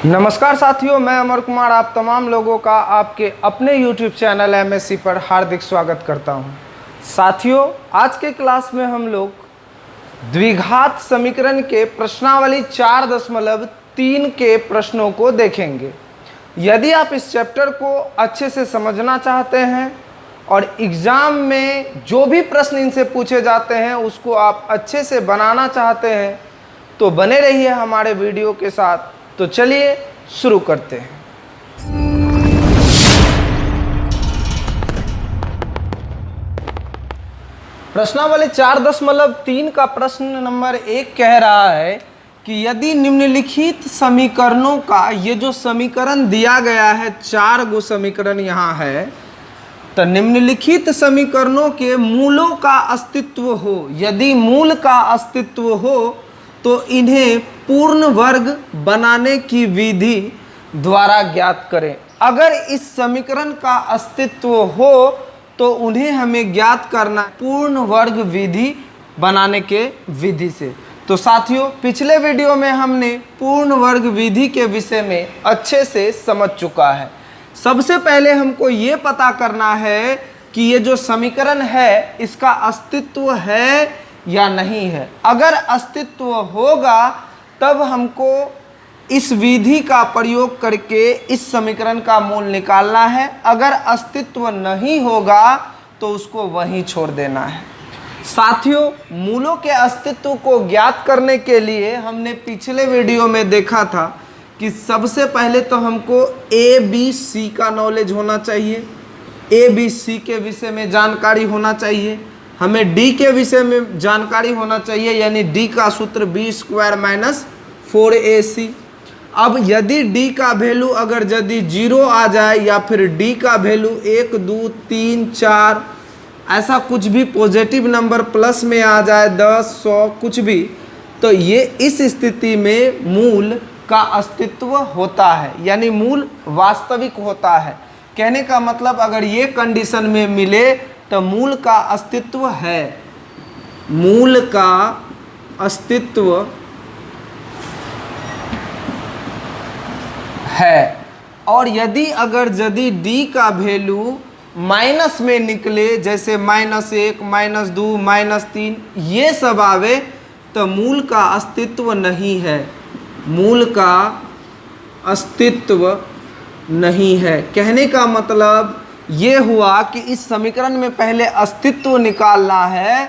नमस्कार साथियों, मैं अमर कुमार आप तमाम लोगों का आपके अपने YouTube चैनल MSc पर हार्दिक स्वागत करता हूं। साथियों, आज के क्लास में हम लोग द्विघात समीकरण के प्रश्नावली 4.3 के प्रश्नों को देखेंगे। यदि आप इस चैप्टर को अच्छे से समझना चाहते हैं और एग्ज़ाम में जो भी प्रश्न इनसे पूछे जाते हैं उसको आप अच्छे से बनाना चाहते हैं तो बने रहिए हमारे वीडियो के साथ। तो चलिए शुरू करते हैं। प्रश्नावली 4.3 का प्रश्न नंबर 1 कह रहा है कि यदि निम्नलिखित समीकरणों का, ये जो समीकरण दिया गया है 4 गो समीकरण यहाँ है, तो निम्नलिखित समीकरणों के मूलों का अस्तित्व हो, यदि मूल का अस्तित्व हो तो इन्हें पूर्ण वर्ग बनाने की विधि द्वारा ज्ञात करें। अगर इस समीकरण का अस्तित्व हो तो उन्हें हमें ज्ञात करना पूर्ण वर्ग विधि बनाने के विधि से। तो साथियों, पिछले वीडियो में हमने पूर्ण वर्ग विधि के विषय में अच्छे से समझ चुका है। सबसे पहले हमको ये पता करना है कि ये जो समीकरण है इसका अस्तित्व है या नहीं है। अगर अस्तित्व होगा तब हमको इस विधि का प्रयोग करके इस समीकरण का मूल निकालना है। अगर अस्तित्व नहीं होगा तो उसको वहीं छोड़ देना है। साथियों, मूलों के अस्तित्व को ज्ञात करने के लिए हमने पिछले वीडियो में देखा था कि सबसे पहले तो हमको ABC का नॉलेज होना चाहिए, ABC के विषय में जानकारी होना चाहिए, हमें D के विषय में जानकारी होना चाहिए, यानी D का सूत्र B² - 4AC। अब यदि D का वैल्यू अगर यदि 0 आ जाए या फिर D का वैल्यू 1, 2, 3, 4 ऐसा कुछ भी पॉजिटिव नंबर प्लस में आ जाए, 10, 100 कुछ भी, तो ये इस स्थिति में मूल का अस्तित्व होता है, यानी मूल वास्तविक होता है। कहने का मतलब अगर ये कंडीशन में मिले तो मूल का अस्तित्व है, मूल का अस्तित्व है। और यदि D का वैल्यू माइनस में निकले, जैसे -1, -2, -3 ये सब आवे, तो मूल का अस्तित्व नहीं है, मूल का अस्तित्व नहीं है। कहने का मतलब ये हुआ कि इस समीकरण में पहले अस्तित्व निकालना है,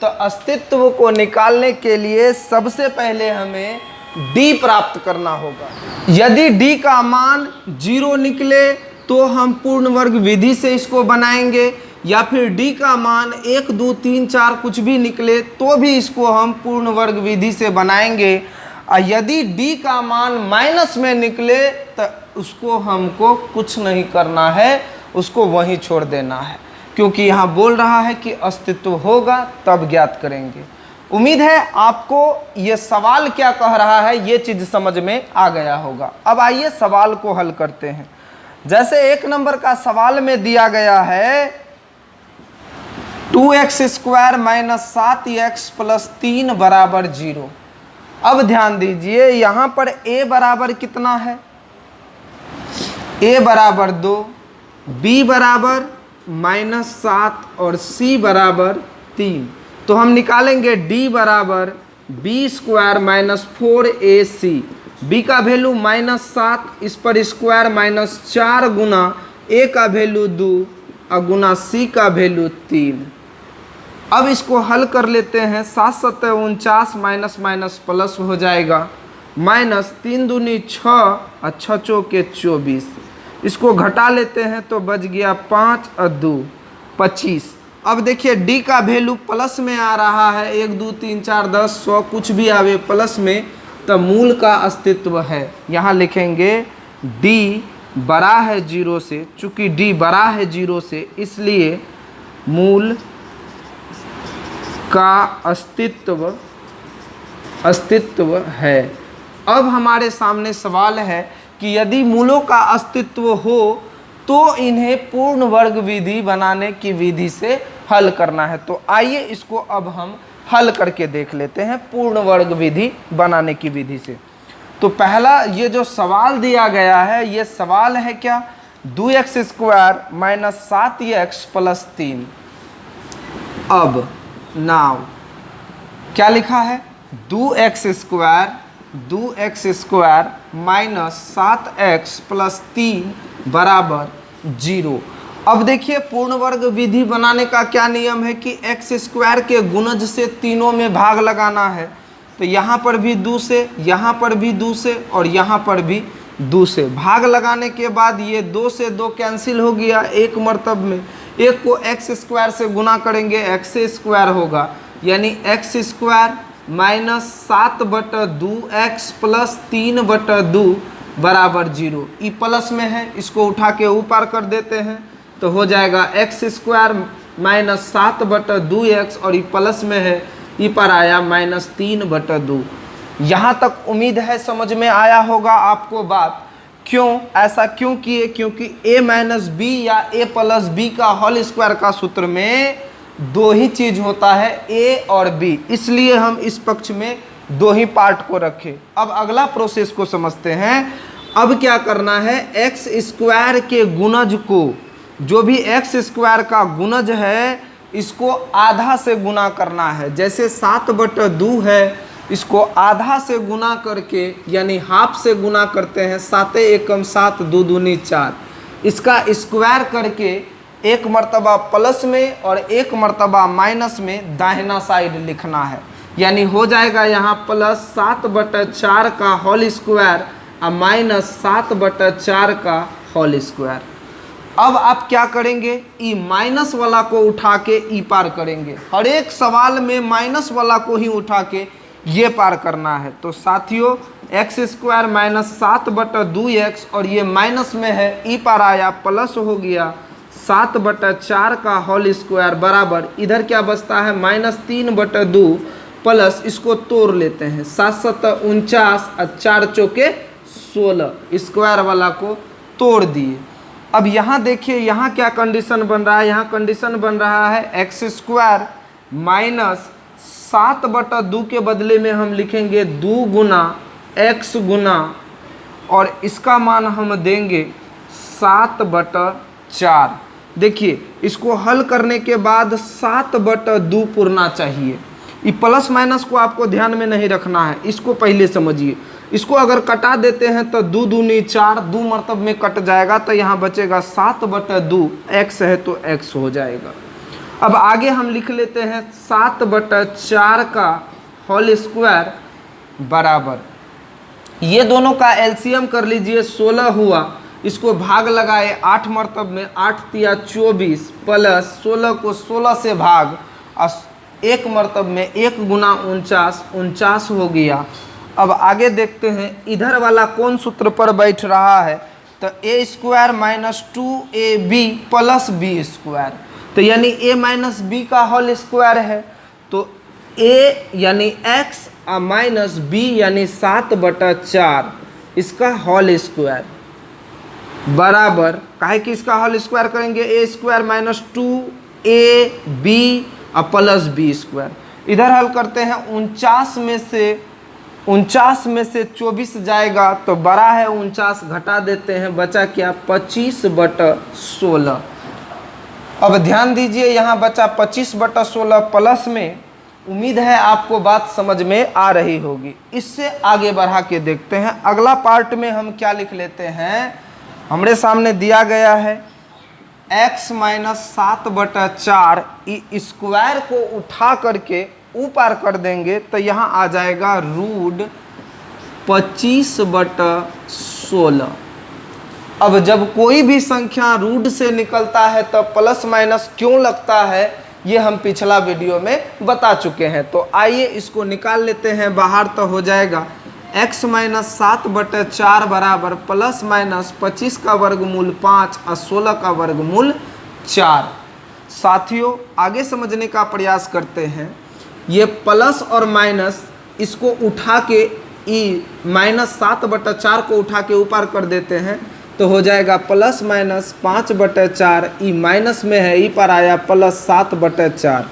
तो अस्तित्व को निकालने के लिए सबसे पहले हमें D प्राप्त करना होगा। यदि D का मान 0 निकले तो हम पूर्ण वर्ग विधि से इसको बनाएंगे, या फिर D का मान 1, 2, 3, 4 कुछ भी निकले तो भी इसको हम पूर्ण वर्ग विधि से बनाएंगे। और यदि D का मान माइनस में निकले तो उसको हमको कुछ नहीं करना है, उसको वहीं छोड़ देना है, क्योंकि यहाँ बोल रहा है कि अस्तित्व होगा तब ज्ञात करेंगे। उम्मीद है आपको ये सवाल क्या कह रहा है ये चीज़ समझ में आ गया होगा। अब आइए सवाल को हल करते हैं। जैसे 1 नंबर का सवाल में दिया गया है 2x² - 7x + 3 = 0। अब ध्यान दीजिए, यहाँ पर a बराबर कितना है, a बराबर 2, b बराबर -7 और c बराबर 3। तो हम निकालेंगे d बराबर b² - 4ac। b का वैल्यू -7, इस पर स्क्वायर -4 गुना a का वैल्यू 2 और गुना c का वैल्यू 3। अब इसको हल कर लेते हैं। 7 × 7 = 49, माइनस माइनस प्लस हो जाएगा, -3 दूनी 6 और 6 चौके 24। इसको घटा लेते हैं तो बच गया 5 और 2 25। अब देखिए D का वैल्यू प्लस में आ रहा है, 1, 2, 3, 4, 10, 100 कुछ भी आवे प्लस में, तो मूल का अस्तित्व है। यहाँ लिखेंगे D बड़ा है 0 से, चूँकि D बड़ा है 0 से इसलिए मूल का अस्तित्व है। अब हमारे सामने सवाल है कि यदि मूलों का अस्तित्व हो तो इन्हें पूर्ण वर्ग विधि बनाने की विधि से हल करना है। तो आइए इसको अब हम हल करके देख लेते हैं पूर्ण वर्ग विधि बनाने की विधि से। तो पहला ये जो सवाल दिया गया है, ये सवाल है क्या, 2x² माइनस 7x प्लस 3। अब नाउ क्या लिखा है, 2x² माइनस 7x प्लस 3 बराबर 0। अब देखिए पूर्ण वर्ग विधि बनाने का क्या नियम है कि x² के गुणज से तीनों में भाग लगाना है। तो यहाँ पर भी 2 से, यहाँ पर भी 2 से और यहाँ पर भी 2 से भाग लगाने के बाद ये 2 से 2 कैंसिल हो गया एक मर्तब में। एक को x² से गुना करेंगे x² होगा, यानी x² माइनस 7/2x प्लस 3/2 बराबर 0। ई प्लस में है, इसको उठा के ऊपर कर देते हैं तो हो जाएगा x² माइनस 7/2x और ई प्लस में है, ई पर आया माइनस 3/2। यहाँ तक उम्मीद है समझ में आया होगा आपको बात। क्यों ऐसा क्यों किए, क्योंकि a माइनस बी या a प्लस बी का होल स्क्वायर का सूत्र में 2 ही चीज होता है, a और b, इसलिए हम इस पक्ष में 2 ही पार्ट को रखे। अब अगला प्रोसेस को समझते हैं। अब क्या करना है, x² के गुणज को, जो भी x² का गुणज है इसको आधा से गुना करना है। जैसे 7/2 है, इसको आधा से गुना करके यानी हाफ से गुना करते हैं, 7 एकम 7 2 दूनी 4। इसका स्क्वायर करके एक मर्तबा प्लस में और एक मर्तबा माइनस में दाहिना साइड लिखना है, यानी हो जाएगा यहाँ प्लस 7/4 का होल स्क्वायर और माइनस 7/4 का होल स्क्वायर। अब आप क्या करेंगे, ई माइनस वाला को उठा के ई पार करेंगे। हर एक सवाल में माइनस वाला को ही उठा के ये पार करना है। तो साथियों x² माइनस 7/2x और ये माइनस में है, ई पार आया प्लस हो गया 7/4 का होल स्क्वायर बराबर, इधर क्या बचता है माइनस 3/2 प्लस, इसको तोड़ लेते हैं 7 × 49 और 4 चौके 16, स्क्वायर वाला को तोड़ दिए। अब यहाँ देखिए यहाँ क्या कंडीशन बन रहा है, यहाँ कंडीशन बन रहा है x² माइनस 7/2 के बदले में हम लिखेंगे 2 गुना x गुना और इसका मान हम देंगे 7/4। देखिए इसको हल करने के बाद 7/2 पुरना चाहिए। ये प्लस माइनस को आपको ध्यान में नहीं रखना है, इसको पहले समझिए। इसको अगर कटा देते हैं तो 2 दूनी 4, 2 मरतब में कट जाएगा तो यहाँ बचेगा 7/2, x है तो x हो जाएगा। अब आगे हम लिख लेते हैं 7/4 का होल स्क्वायर बराबर, ये दोनों का एलसीएम कर लीजिए 16 हुआ, इसको भाग लगाए 8 मरतब में, 8 × 24 प्लस 16 को 16 से भाग और एक मरतब में 1 गुना 49 हो गया। अब आगे देखते हैं इधर वाला कौन सूत्र पर बैठ रहा है, तो a² minus 2ab plus b², तो यानी a माइनस बी का होल स्क्वायर है, तो a यानी x और माइनस b यानी 7/4 इसका होल स्क्वायर बराबर, काहे कि इसका होल स्क्वायर करेंगे a² माइनस 2ab और प्लस b²। इधर हल करते हैं 49 में से 24 जाएगा तो बड़ा है 49, घटा देते हैं, बचा क्या 25/16। अब ध्यान दीजिए यहाँ बचा 25/16 प्लस में। उम्मीद है आपको बात समझ में आ रही होगी। इससे आगे बढ़ा के देखते हैं अगला पार्ट में हम क्या लिख लेते हैं। हमारे सामने दिया गया है x माइनस 7/4, स्क्वायर को उठा करके ऊपर कर देंगे तो यहाँ आ जाएगा रूट 25/16। अब जब कोई भी संख्या रूट से निकलता है तो प्लस माइनस क्यों लगता है, ये हम पिछला वीडियो में बता चुके हैं। तो आइए इसको निकाल लेते हैं बाहर, तो हो जाएगा x माइनस 7/4 बराबर प्लस माइनस 25 का वर्गमूल 5 और 16 का वर्गमूल 4। साथियों आगे समझने का प्रयास करते हैं। ये प्लस और माइनस इसको उठा के ई माइनस 7/4 को उठा के ऊपर कर देते हैं तो हो जाएगा प्लस माइनस 5/4, ई माइनस में है, ई पर आया प्लस 7/4।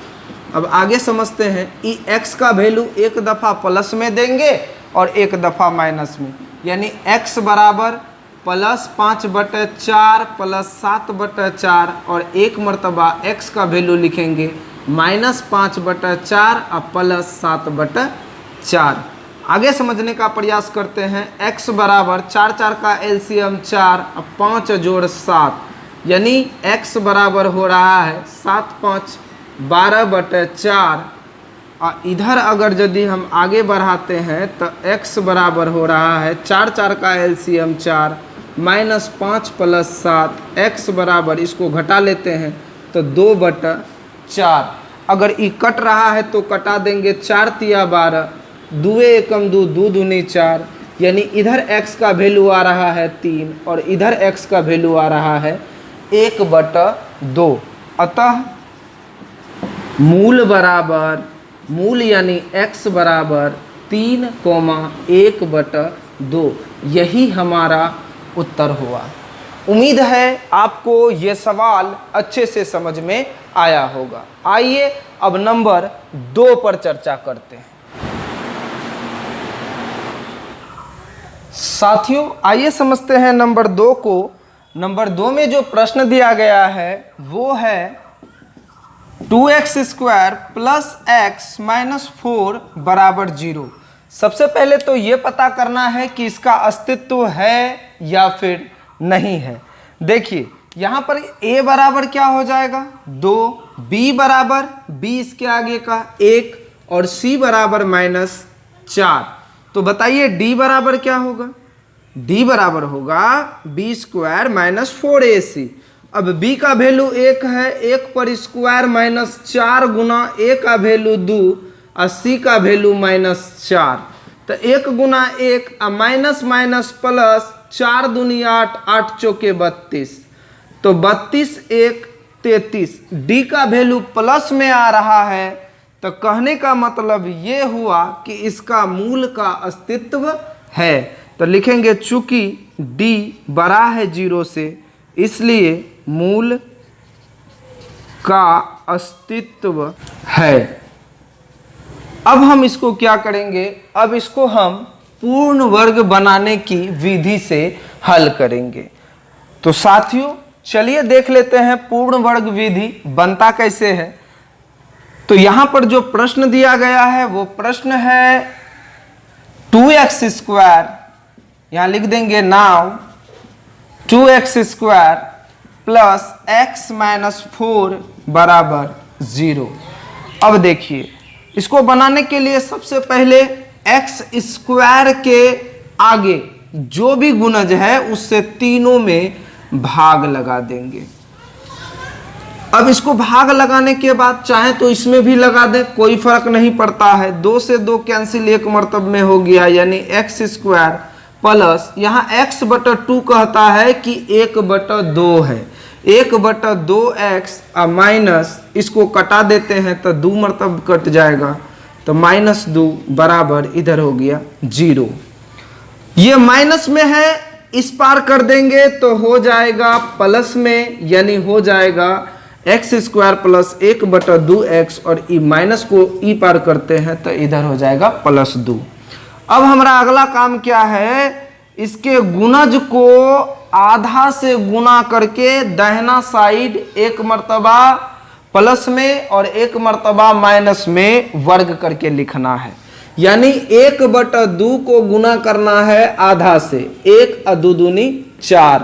अब आगे समझते हैं, ई x का वैल्यू एक दफ़ा प्लस में देंगे और एक दफ़ा माइनस में, यानी x बराबर +5/4 +7/4 और एक मरतबा x का वैल्यू लिखेंगे -5/4 और +7/4। आगे समझने का प्रयास करते हैं। x बराबर 4 4 का एलसीएम 4 और 5 जोड़ 7, यानी x बराबर हो रहा है 7 5 12/4। और इधर अगर यदि हम आगे बढ़ाते हैं तो x बराबर हो रहा है 4 4 का एलसीएम 4 -5 + 7, x बराबर इसको घटा लेते हैं तो 2/4। अगर ये कट रहा है तो कटा देंगे, 4 तिया 12, 2 एकम 2, 2 दूनी 4, यानी इधर x का वैल्यू आ रहा है 3 और इधर x का वैल्यू आ रहा है 1/2। अतः मूल बराबर, मूल यानी x बराबर 3,1/2, यही हमारा उत्तर हुआ। उम्मीद है आपको ये सवाल अच्छे से समझ में आया होगा। आइए अब नंबर 2 पर चर्चा करते हैं। साथियों आइए समझते हैं नंबर 2 को। नंबर 2 में जो प्रश्न दिया गया है वो है 2x² + x - 4 = 0। सबसे पहले तो ये पता करना है कि इसका अस्तित्व है या फिर नहीं है। देखिए यहाँ पर a बराबर क्या हो जाएगा 2, b बराबर b इसके आगे का 1 और c बराबर -4। तो बताइए d बराबर क्या होगा, d बराबर होगा b² - 4ac। अब b का वैल्यू 1 है, 1 पर स्क्वायर -4 गुना a का वैल्यू 2 और c का वैल्यू -4। तो 1 गुना 1 माइनस माइनस प्लस 4 दूनी 8, 8 चौके 32, तो 32 1 33। d का वैल्यू प्लस में आ रहा है, तो कहने का मतलब ये हुआ कि इसका मूल का अस्तित्व है। तो लिखेंगे चूंकि d बड़ा है 0 से, इसलिए मूल का अस्तित्व है। अब हम इसको क्या करेंगे, अब इसको हम पूर्ण वर्ग बनाने की विधि से हल करेंगे। तो साथियों चलिए देख लेते हैं पूर्ण वर्ग विधि बनता कैसे है। तो यहाँ पर जो प्रश्न दिया गया है वो प्रश्न है 2x², यहाँ लिख देंगे नाउ 2x² + x - 4 = 0। अब देखिए इसको बनाने के लिए सबसे पहले x² के आगे जो भी गुणज है उससे तीनों में भाग लगा देंगे। अब इसको भाग लगाने के बाद चाहे तो इसमें भी लगा दें, कोई फर्क नहीं पड़ता है। 2 से 2 कैंसिल, एक मर्तब में हो गया, यानी x² प्लस यहाँ x/2 कहता है कि 1/2 है, 1/2x माइनस इसको कटा देते हैं तो 2 मरतब कट जाएगा, तो -2 बराबर इधर हो गया 0। ये माइनस में है, इस पार कर देंगे तो हो जाएगा प्लस में, यानी हो जाएगा x² + 1/2x और ई माइनस को ई पार करते हैं तो इधर हो जाएगा +2। अब हमारा अगला काम क्या है, इसके गुणज को आधा से गुना करके दाहिना साइड एक मर्तबा प्लस में और एक मर्तबा माइनस में वर्ग करके लिखना है। यानी 1/2 को गुना करना है आधा से, 1 और 2 दूनी 4,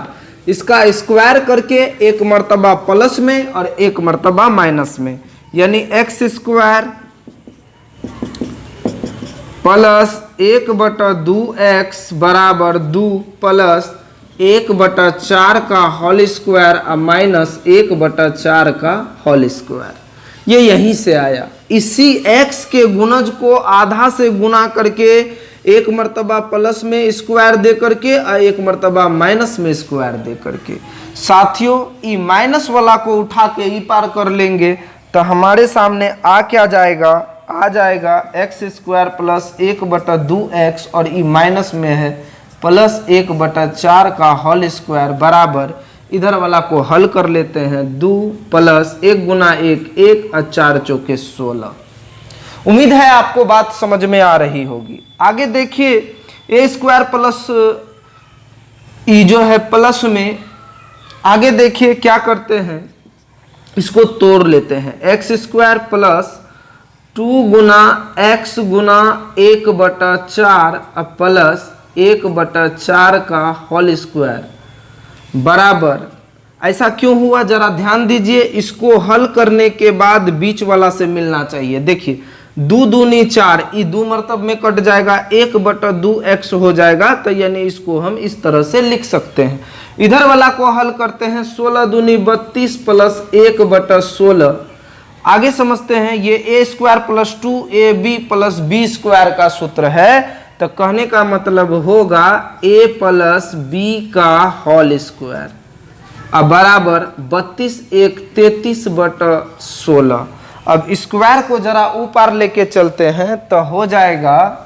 इसका स्क्वायर करके एक मर्तबा प्लस में और एक मर्तबा माइनस में, यानी x² प्लस 1/2x बराबर 2 प्लस 1/4 का होल स्क्वायर और माइनस 1/4 का होल स्क्वायर। ये यहीं से आया। इसी x के गुणज को आधा से गुना करके एक मर्तबा प्लस में स्क्वायर दे करके और एक मर्तबा माइनस में स्क्वायर दे करके। साथियों ई माइनस वाला को उठा के ई पार कर लेंगे तो हमारे सामने आ क्या जाएगा, आ जाएगा x² प्लस 1/2x और ई माइनस में है प्लस 1/4 का होल स्क्वायर बराबर, इधर वाला को हल कर लेते हैं, 2 प्लस 1 गुना 1 1 और 4 चौके 16। उम्मीद है आपको बात समझ में आ रही होगी। आगे देखिए, ए स्क्वायर प्लस ई जो है प्लस में, आगे देखिए क्या करते हैं, इसको तोड़ लेते हैं। एक्स स्क्वायर प्लस 2 गुना एक्स गुना 1/4 प्लस 1/4 का होल स्क्वायर बराबर, ऐसा क्यों हुआ जरा ध्यान दीजिए। इसको हल करने के बाद बीच वाला से मिलना चाहिए। देखिए 2 दूनी 4, ये 2 मरतब में कट जाएगा, 1/2 एक्स हो जाएगा। तो यानी इसको हम इस तरह से लिख सकते हैं। इधर वाला को हल करते हैं, 16 दूनी 32 प्लस 1/16। आगे समझते हैं, ये A square plus 2ab plus B square का सूत्र है। तो कहने का मतलब होगा a प्लस बी का होल स्क्वायर अब बराबर 32 1 33/16। अब स्क्वायर को जरा ऊपर लेके चलते हैं तो हो जाएगा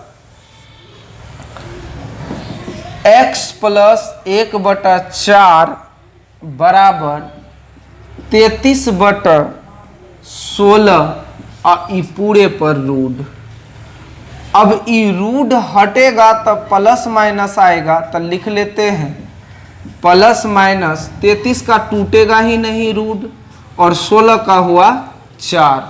x प्लस 1/4 बराबर 33/16 और ई पूरे पर रूट। अब ई रूट हटेगा तो प्लस माइनस आएगा, तो लिख लेते हैं प्लस माइनस 33 का टूटेगा ही नहीं रूट, और 16 का हुआ 4।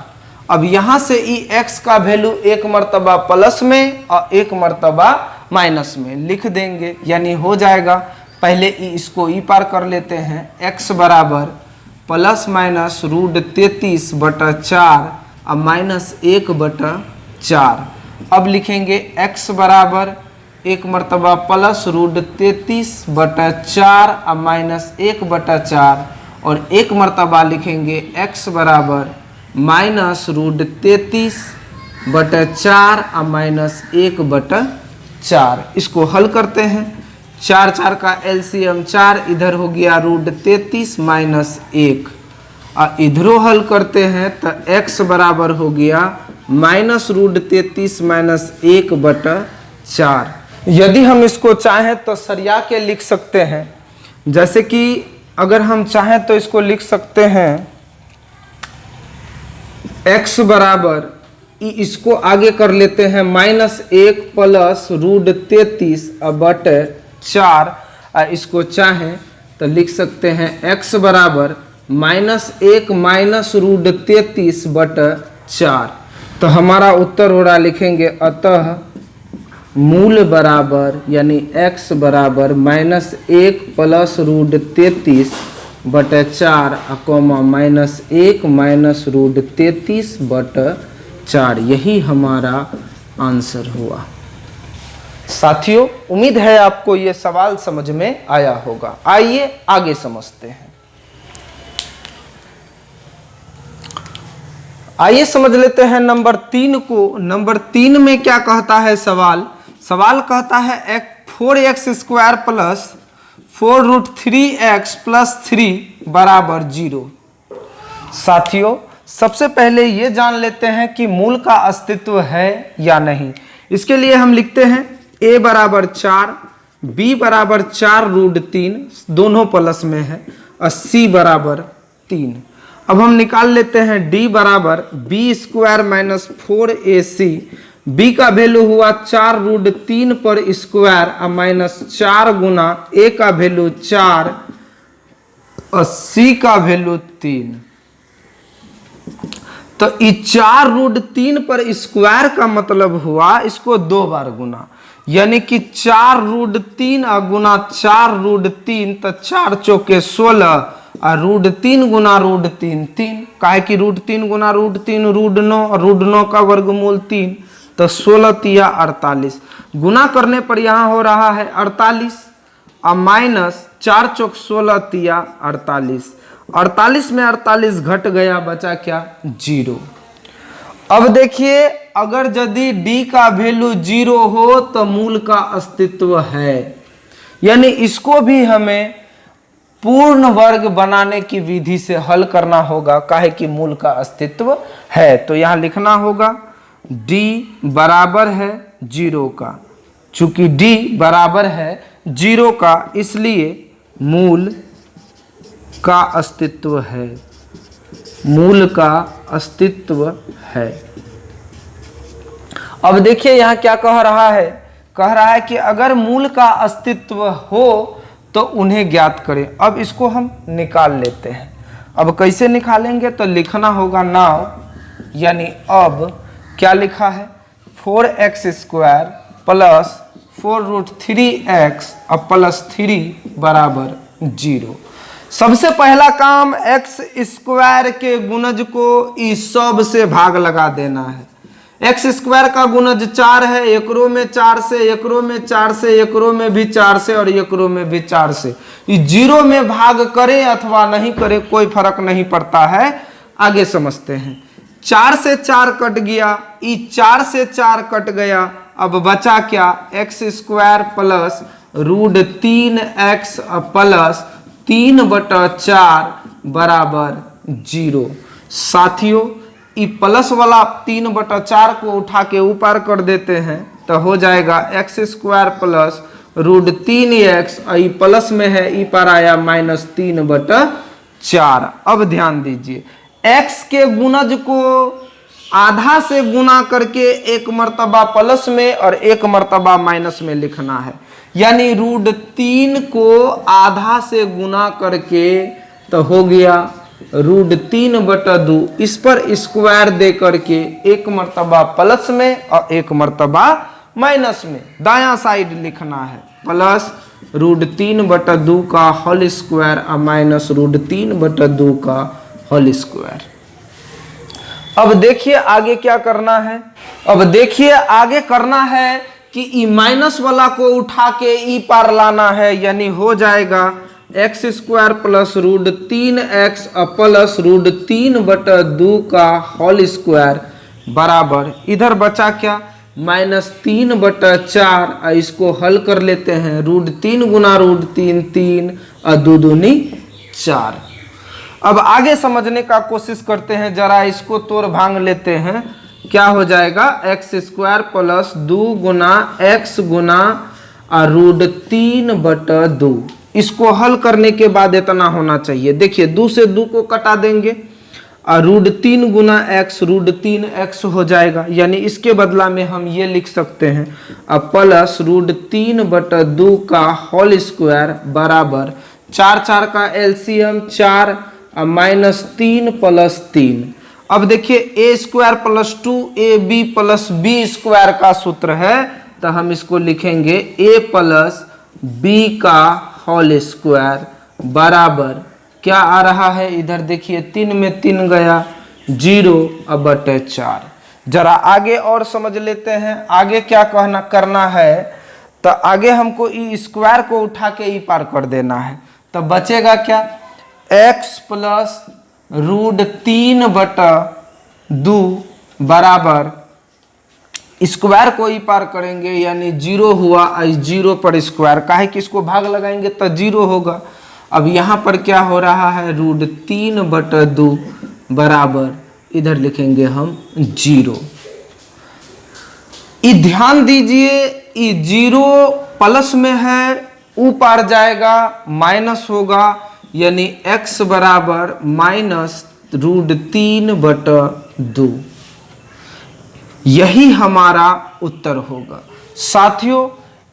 अब यहाँ से ई x का वैल्यू 1 मरतबा प्लस में और 1 मरतबा माइनस में लिख देंगे, यानी हो जाएगा। पहले इसको ई पार कर लेते हैं, x बराबर प्लस माइनस रूट 33/4 और माइनस 1/4। अब लिखेंगे x बराबर 1 मरतबा प्लस रूट 33/4 और माइनस 1/4, और 1 मरतबा लिखेंगे x बराबर माइनस रूट 33/4 और माइनस 1/4। इसको हल करते हैं, 4 4 का एलसीएम 4, इधर हो गया रूट 33 माइनस 1, और इधरों हल करते हैं तो x बराबर हो गया माइनस रूट 33 माइनस 1/4। यदि हम इसको चाहें तो सरिया के लिख सकते हैं। जैसे कि अगर हम चाहें तो इसको लिख सकते हैं x बराबर, इसको आगे कर लेते हैं -1 प्लस रूट 33/4। इसको चाहें तो लिख सकते हैं x बराबर -1 माइनस रूट 33/4। तो हमारा उत्तर हो रहा, लिखेंगे अतः मूल बराबर यानी x बराबर -1 plus root 33/4 comma -1 minus root 33/4। यही हमारा आंसर हुआ। साथियों, उम्मीद है आपको ये सवाल समझ में आया होगा। आइए आगे समझते हैं। आइए समझ लेते हैं नंबर 3 को। नंबर 3 में क्या कहता है सवाल? सवाल कहता है 4x square plus 4√3x plus 3 बराबर 0। साथियों, सबसे पहले ये जान लेते हैं कि मूल का अस्तित्व है या नहीं। इसके लिए हम लिखते हैं a बराबर 4, b बराबर 4√3, दोनों प्लस में है, और c बराबर 3। अब हम निकाल लेते हैं d बराबर b square minus 4ac। b का वैल्यू हुआ 4√3 पर स्क्वायर और माइनस 4 गुना a का वैल्यू 4 और c का वैल्यू 3। तो ये 4√3 पर स्क्वायर का मतलब हुआ इसको 2 बार गुना, यानी कि 4√3 गुना 4√3, तो 4 चौके 16 और √3 गुना √3 3। काहे कि √3 गुना √3 √9 और √9 का वर्गमूल 3, तो 16 तिया 48। गुना करने पर यहाँ हो रहा है 48 और माइनस 4 चौक 16 तिया 48। 48 में 48 घट गया, बचा क्या? 0। अब देखिए, अगर यदि d का वैल्यू 0 हो तो मूल का अस्तित्व है, यानी इसको भी हमें पूर्ण वर्ग बनाने की विधि से हल करना होगा। काहे कि मूल का अस्तित्व है, तो यहाँ लिखना होगा d बराबर है 0 का। चूंकि d बराबर है 0 का, इसलिए मूल का अस्तित्व है। मूल का अस्तित्व है। अब देखिए यहाँ क्या कह रहा है कि अगर मूल का अस्तित्व हो तो उन्हें ज्ञात करें। अब इसको हम निकाल लेते हैं। अब कैसे निकालेंगे, तो लिखना होगा नाउ, यानी अब क्या लिखा है 4x² प्लस 4√3x अब प्लस 3 बराबर 0। सबसे पहला काम x² के गुणज को इस सब से भाग लगा देना है। x² का गुणज 4 है, एकरो में 4 से, एकरो में 4 से, एकरो में भी 4 से और एकरो में भी 4 से। ये 0 में भाग करे अथवा नहीं करे कोई फर्क नहीं पड़ता है। आगे समझते हैं। 4 से 4 कट गया, ये 4 से 4 कट गया। अब बचा क्या, x² प्लस √3x प्लस 3/4 बराबर 0। साथियों ई प्लस वाला 3/4 को उठा के ऊपर कर देते हैं तो हो जाएगा x² plus √3x, E plus में है, ई पर आया -3/4। अब ध्यान दीजिए, x के गुणज को आधा से गुना करके एक मर्तबा प्लस में और एक मर्तबा माइनस में लिखना है। यानी √3 को आधा से गुना करके तो हो गया √3/2। इस पर स्क्वायर दे करके एक मर्तबा प्लस में और एक मर्तबा माइनस में दायां साइड लिखना है। प्लस √3/2 का होल स्क्वायर और माइनस √3/2 का होल स्क्वायर। अब देखिए आगे क्या करना है। अब देखिए आगे करना है कि ई माइनस वाला को उठा के ई पार लाना है। यानी हो जाएगा x² प्लस √3x प्लस √3/2 का होल स्क्वायर बराबर, इधर बचा क्या -3/4। इसको हल कर लेते हैं। √3 गुना √3 3 और 2 दूनी 4। अब आगे समझने का कोशिश करते हैं, जरा इसको तोड़ भांग लेते हैं। क्या हो जाएगा, x² प्लस 2 गुना x गुना √3/2। इसको हल करने के बाद इतना होना चाहिए। देखिए 2 से 2 को कटा देंगे और √3 गुना x √3x हो जाएगा। यानी इसके बदला में हम ये लिख सकते हैं प्लस √3/2 का होल स्क्वायर बराबर 4 4 का एलसीएम 4 -3 प्लस 3। अब देखिए a² plus 2ab plus b² का सूत्र है, तो हम इसको लिखेंगे a प्लस b का होल स्क्वायर बराबर क्या आ रहा है, इधर देखिए 3 में 3 गया 0/4। जरा आगे और समझ लेते हैं। आगे क्या करना है, तो आगे हमको ई स्क्वायर को उठा के ई पार कर देना है। तो बचेगा क्या, x प्लस √3/2 बराबर स्क्वायर को ही पार करेंगे यानी 0 हुआ। 0 पर स्क्वायर काहे कि इसको भाग लगाएंगे तो 0 होगा। अब यहाँ पर क्या हो रहा है, √3/2 बराबर इधर लिखेंगे हम 0। ध्यान दीजिए ये 0 प्लस में है, ऊपर जाएगा माइनस होगा, यानी x बराबर -√3/2। यही हमारा उत्तर होगा। साथियों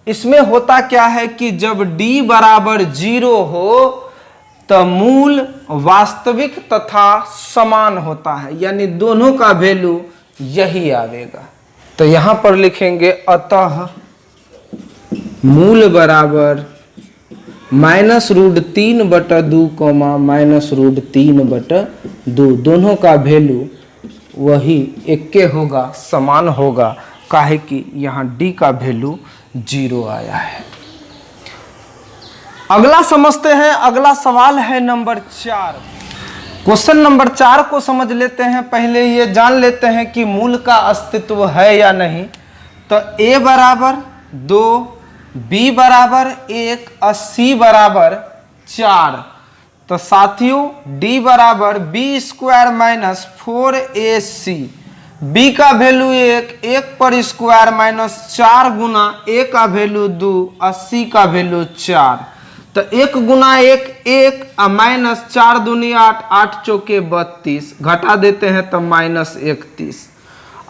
इसमें होता क्या है कि जब d बराबर 0 हो तो मूल वास्तविक तथा समान होता है, यानी दोनों का वैल्यू यही आएगा। तो यहां पर लिखेंगे अतः मूल बराबर -√3/2 -√3/2, दोनों का वैल्यू वही एक होगा, समान होगा, काहे कि यहाँ d का वैल्यू 0 आया है। अगला समझते हैं। अगला सवाल है नंबर 4। क्वेश्चन नंबर 4 को समझ लेते हैं। पहले ये जान लेते हैं कि मूल का अस्तित्व है या नहीं। तो a बराबर 2, b बराबर 1 और c बराबर 4। तो साथियों d बराबर b² -4ac, b का वैल्यू 1 पर स्क्वायर -4 गुना a का वैल्यू 2 और c का वैल्यू 4। तो 1 गुना 1 1 और -4 दूनी 8, 8 चौके 32, घटा देते हैं तो -31।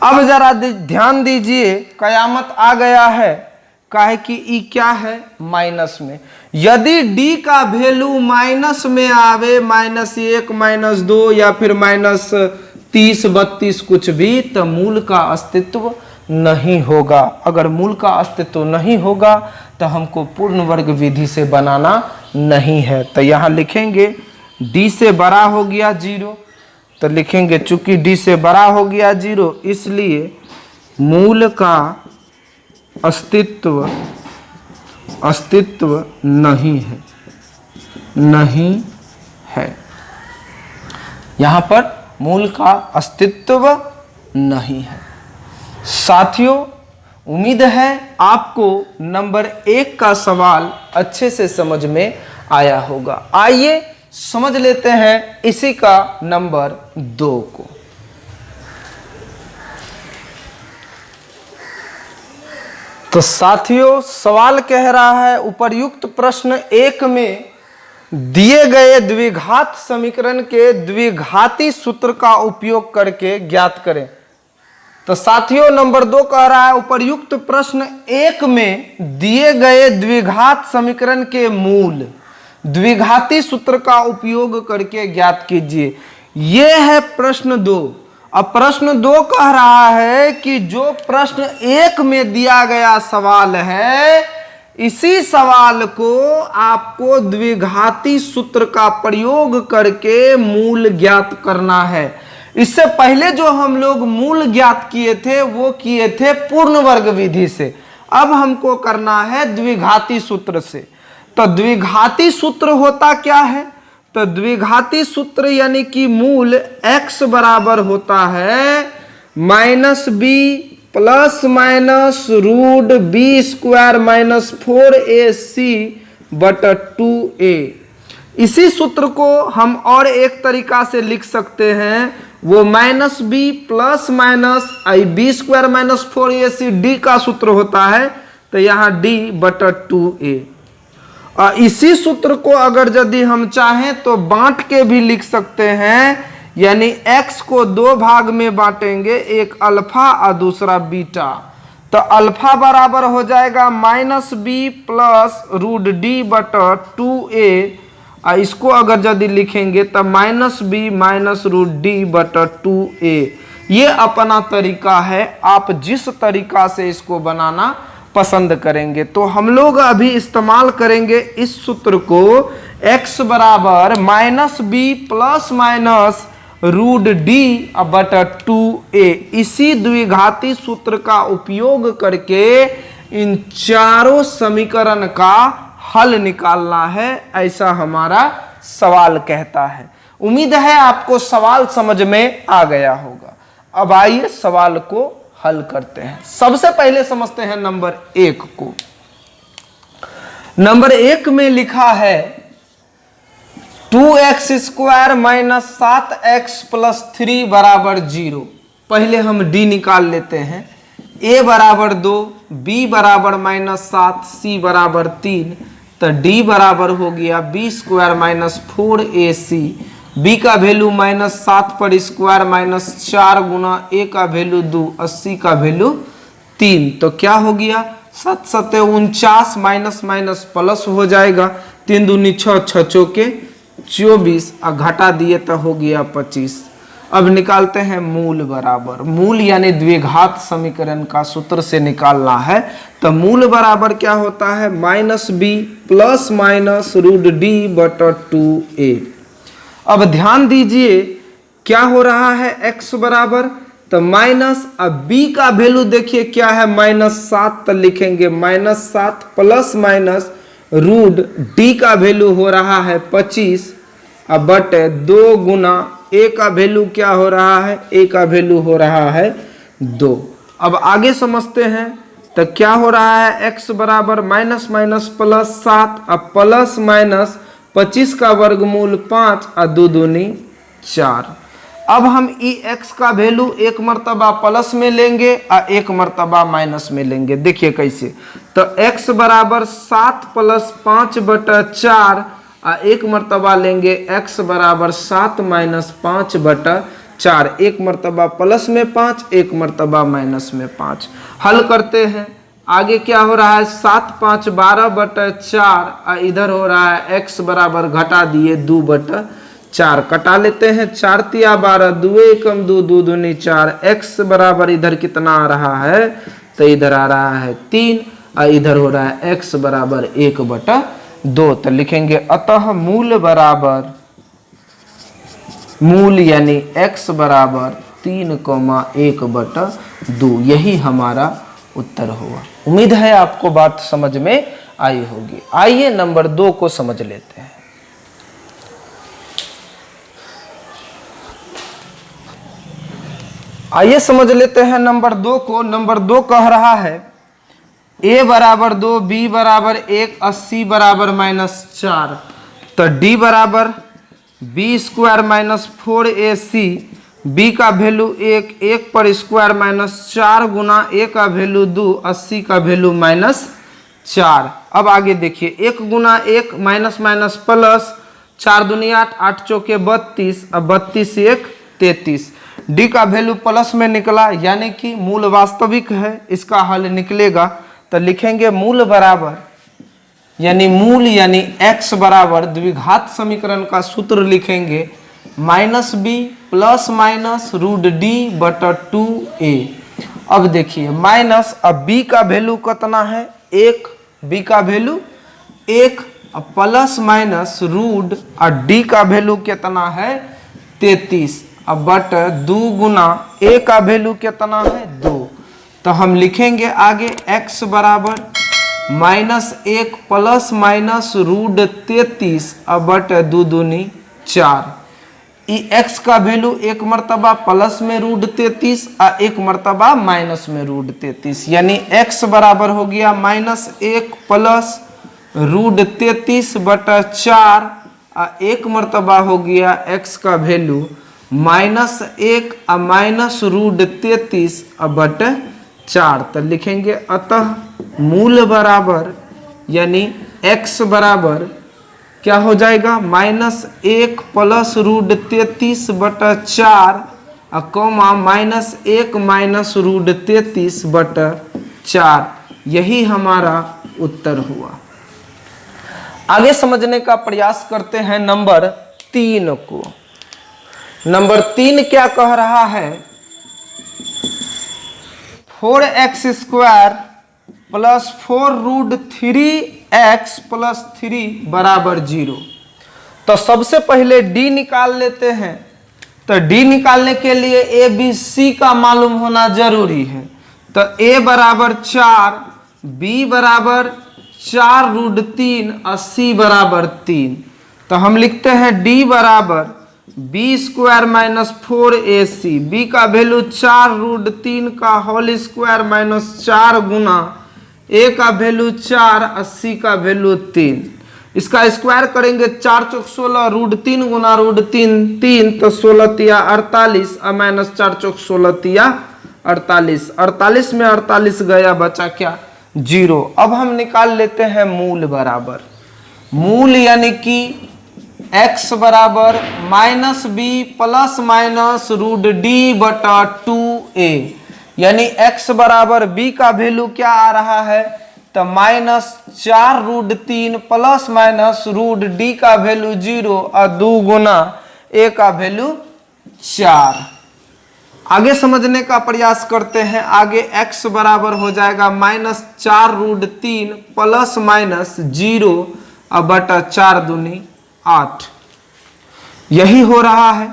अब जरा ध्यान दीजिए, कयामत आ गया है, काहे कि ई क्या है माइनस में। यदि डी का वैल्यू माइनस में आवे, -1 -2 या फिर -30 32 कुछ भी, तो मूल का अस्तित्व नहीं होगा। अगर मूल का अस्तित्व नहीं होगा तो हमको पूर्ण वर्ग विधि से बनाना नहीं है। तो यहाँ लिखेंगे डी से बड़ा हो गया 0, तो लिखेंगे चूंकि डी से बड़ा हो गया 0, इसलिए मूल का अस्तित्व नहीं है। यहाँ पर मूल का अस्तित्व नहीं है। साथियों, उम्मीद है आपको नंबर 1 का सवाल अच्छे से समझ में आया होगा। आइए समझ लेते हैं इसी का नंबर 2 को। तो साथियों, सवाल कह रहा है उपर्युक्त प्रश्न 1 में दिए गए द्विघात समीकरण के द्विघाती सूत्र का उपयोग करके ज्ञात करें। तो साथियों, नंबर 2 कह रहा है उपर्युक्त प्रश्न 1 में दिए गए द्विघात समीकरण के मूल द्विघाती सूत्र का उपयोग करके ज्ञात कीजिए। यह है प्रश्न 2। अब प्रश्न 2 कह रहा है कि जो प्रश्न 1 में दिया गया सवाल है, इसी सवाल को आपको द्विघाती सूत्र का प्रयोग करके मूल ज्ञात करना है। इससे पहले जो हम लोग मूल ज्ञात किए थे वो किए थे पूर्ण वर्ग विधि से। अब हमको करना है द्विघाती सूत्र से। तो द्विघाती सूत्र होता क्या है? तो द्विघाती सूत्र यानी कि मूल x बराबर होता है -b plus minus root b square -4ac बटा 2a। इसी सूत्र को हम और एक तरीका से लिख सकते हैं, वो -b plus minus b square -4ac d का सूत्र होता है, तो यहाँ d बटा 2a। और इसी सूत्र को अगर यदि हम चाहें तो बांट के भी लिख सकते हैं, यानी x को 2 भाग में बांटेंगे, एक अल्फा और दूसरा बीटा। तो अल्फा बराबर हो जाएगा -b प्लस रूट d बटा 2a, और इसको अगर यदि लिखेंगे तो -b माइनस रूट d बटा 2a। ये अपना तरीका है, आप जिस तरीका से इसको बनाना पसंद करेंगे। तो हम लोग अभी इस्तेमाल करेंगे इस सूत्र को, x बराबर -b plus minus root d बटा 2a। इसी द्विघाती सूत्र का उपयोग करके इन चारों समीकरण का हल निकालना है, ऐसा हमारा सवाल कहता है। उम्मीद है आपको सवाल समझ में आ गया होगा। अब आइए सवाल को हल करते हैं। सबसे पहले समझते हैं नंबर 1 को। नंबर 1 में लिखा है 2x square minus 7x plus 3 बराबर 0। पहले हम d निकाल लेते हैं। a बराबर 2, b बराबर -7, c बराबर 3, तो d बराबर हो गया b स्क्वायर -4ac। b का वैल्यू -7 पर स्क्वायर -4 गुना a का वैल्यू 2, 80 का वैल्यू 3। तो क्या हो गया 7 7 49 माइनस माइनस प्लस हो जाएगा। 3 दूनी 6, 6 चौके 24, और घटा दिए तो हो गया 25। अब निकालते हैं मूल बराबर। मूल यानी द्विघात समीकरण का सूत्र से निकालना है। तो मूल बराबर क्या होता है -b plus minus root d बटा 2a। अब ध्यान दीजिए क्या हो रहा है, x बराबर तो माइनस, अब b का वैल्यू देखिए क्या है -7, तो लिखेंगे -7 प्लस माइनस रूट d का वैल्यू हो रहा है 25, अब बटे 2 गुना a का वैल्यू क्या हो रहा है, a का वैल्यू हो रहा है 2। अब आगे समझते हैं। तो क्या हो रहा है, x बराबर माइनस माइनस प्लस 7, अब प्लस माइनस 25 का वर्गमूल 5 और 2 दूनी 4। अब हम ई x का वैल्यू एक मर्तबा प्लस में लेंगे और एक मर्तबा माइनस में लेंगे। देखिए कैसे, तो x बराबर 7 प्लस 5 बटा 4 और एक मर्तबा लेंगे x बराबर 7 माइनस 5 बटा 4, एक मर्तबा प्लस में 5, एक मर्तबा माइनस में 5। हल करते हैं, आगे क्या हो रहा है 7 5 12/4, इधर हो रहा है x बराबर घटा दिए 2/4, कटा लेते हैं। 4 तिया 12, 2 एकम 2, 2 दूनी 4, x बराबर इधर कितना आ रहा है, तो इधर आ रहा है 3, और इधर हो रहा है x बराबर 1/2। तो लिखेंगे अतः मूल बराबर, मूल यानी x बराबर 3,1/2, यही हमारा उत्तर होगा। उम्मीद है आपको बात समझ में आई होगी। आइए नंबर 2 को समझ लेते हैं। आइए समझ लेते हैं नंबर 2 को। नंबर 2 कह रहा है a बराबर 2, b बराबर 1 और c बराबर -4। तो d बराबर b स्क्वायर -4ac, b का वैल्यू 1, 1 पर स्क्वायर -4 गुना a का वैल्यू 2 और c का वैल्यू -4। अब आगे देखिए, 1 गुना 1 माइनस माइनस प्लस, 4 दूनी 8, 8 चौके 32 और 32 1 33। डी का वैल्यू प्लस में निकला, यानी कि मूल वास्तविक है, इसका हल निकलेगा। तो लिखेंगे मूल बराबर, यानी मूल यानी x बराबर द्विघात समीकरण का सूत्र लिखेंगे -b प्लस माइनस √d/2a। अब देखिए माइनस, अब b का वैल्यू कितना है 1, b का वैल्यू 1, प्लस माइनस रूट और d का वैल्यू कितना है 33, अब बट 2 गुना a का वैल्यू कितना है 2। तो हम लिखेंगे आगे x बराबर -1 प्लस माइनस √33 अब बट 2 दूनी 4। x का वैल्यू एक मर्तबा प्लस में √33 और एक मर्तबा माइनस में √33, यानी x बराबर हो गया -1 प्लस √33/4 और एक मर्तबा हो गया x का वैल्यू -1 और माइनस √33/4। तो लिखेंगे अतः मूल बराबर यानी x बराबर क्या हो जाएगा -1 प्लस √33/4 कॉमा -1 माइनस √33/4, यही हमारा उत्तर हुआ। आगे समझने का प्रयास करते हैं नंबर 3 को। नंबर 3 क्या कह रहा है 4x² प्लस 4√3x प्लस 3 बराबर 0। तो सबसे पहले d निकाल लेते हैं। तो d निकालने के लिए a b c का मालूम होना जरूरी है। तो a बराबर 4, b बराबर 4√3 और c बराबर 3। तो हम लिखते हैं d बराबर b² माइनस 4ac, b का वैल्यू 4√3 का होल स्क्वायर माइनस 4 गुना a का वैल्यू 4 और c का वैल्यू 3। इसका स्क्वायर करेंगे 4 चौक 16, √3 गुना √3 3, तो 16 तिया 48 और माइनस 4 चौक 16 तिया 48, 48 में 48 गया, बचा क्या 0। अब हम निकाल लेते हैं मूल बराबर। मूल यानी कि x बराबर -b प्लस माइनस √d/2a, यानी x बराबर b का वैल्यू क्या आ रहा है तो -4√3 प्लस माइनस √d का वैल्यू 0 और 2 गुना a का वैल्यू 4। आगे समझने का प्रयास करते हैं। आगे x बराबर हो जाएगा -4√3 प्लस माइनस 0 और बटा 4 दूनी 8, यही हो रहा है।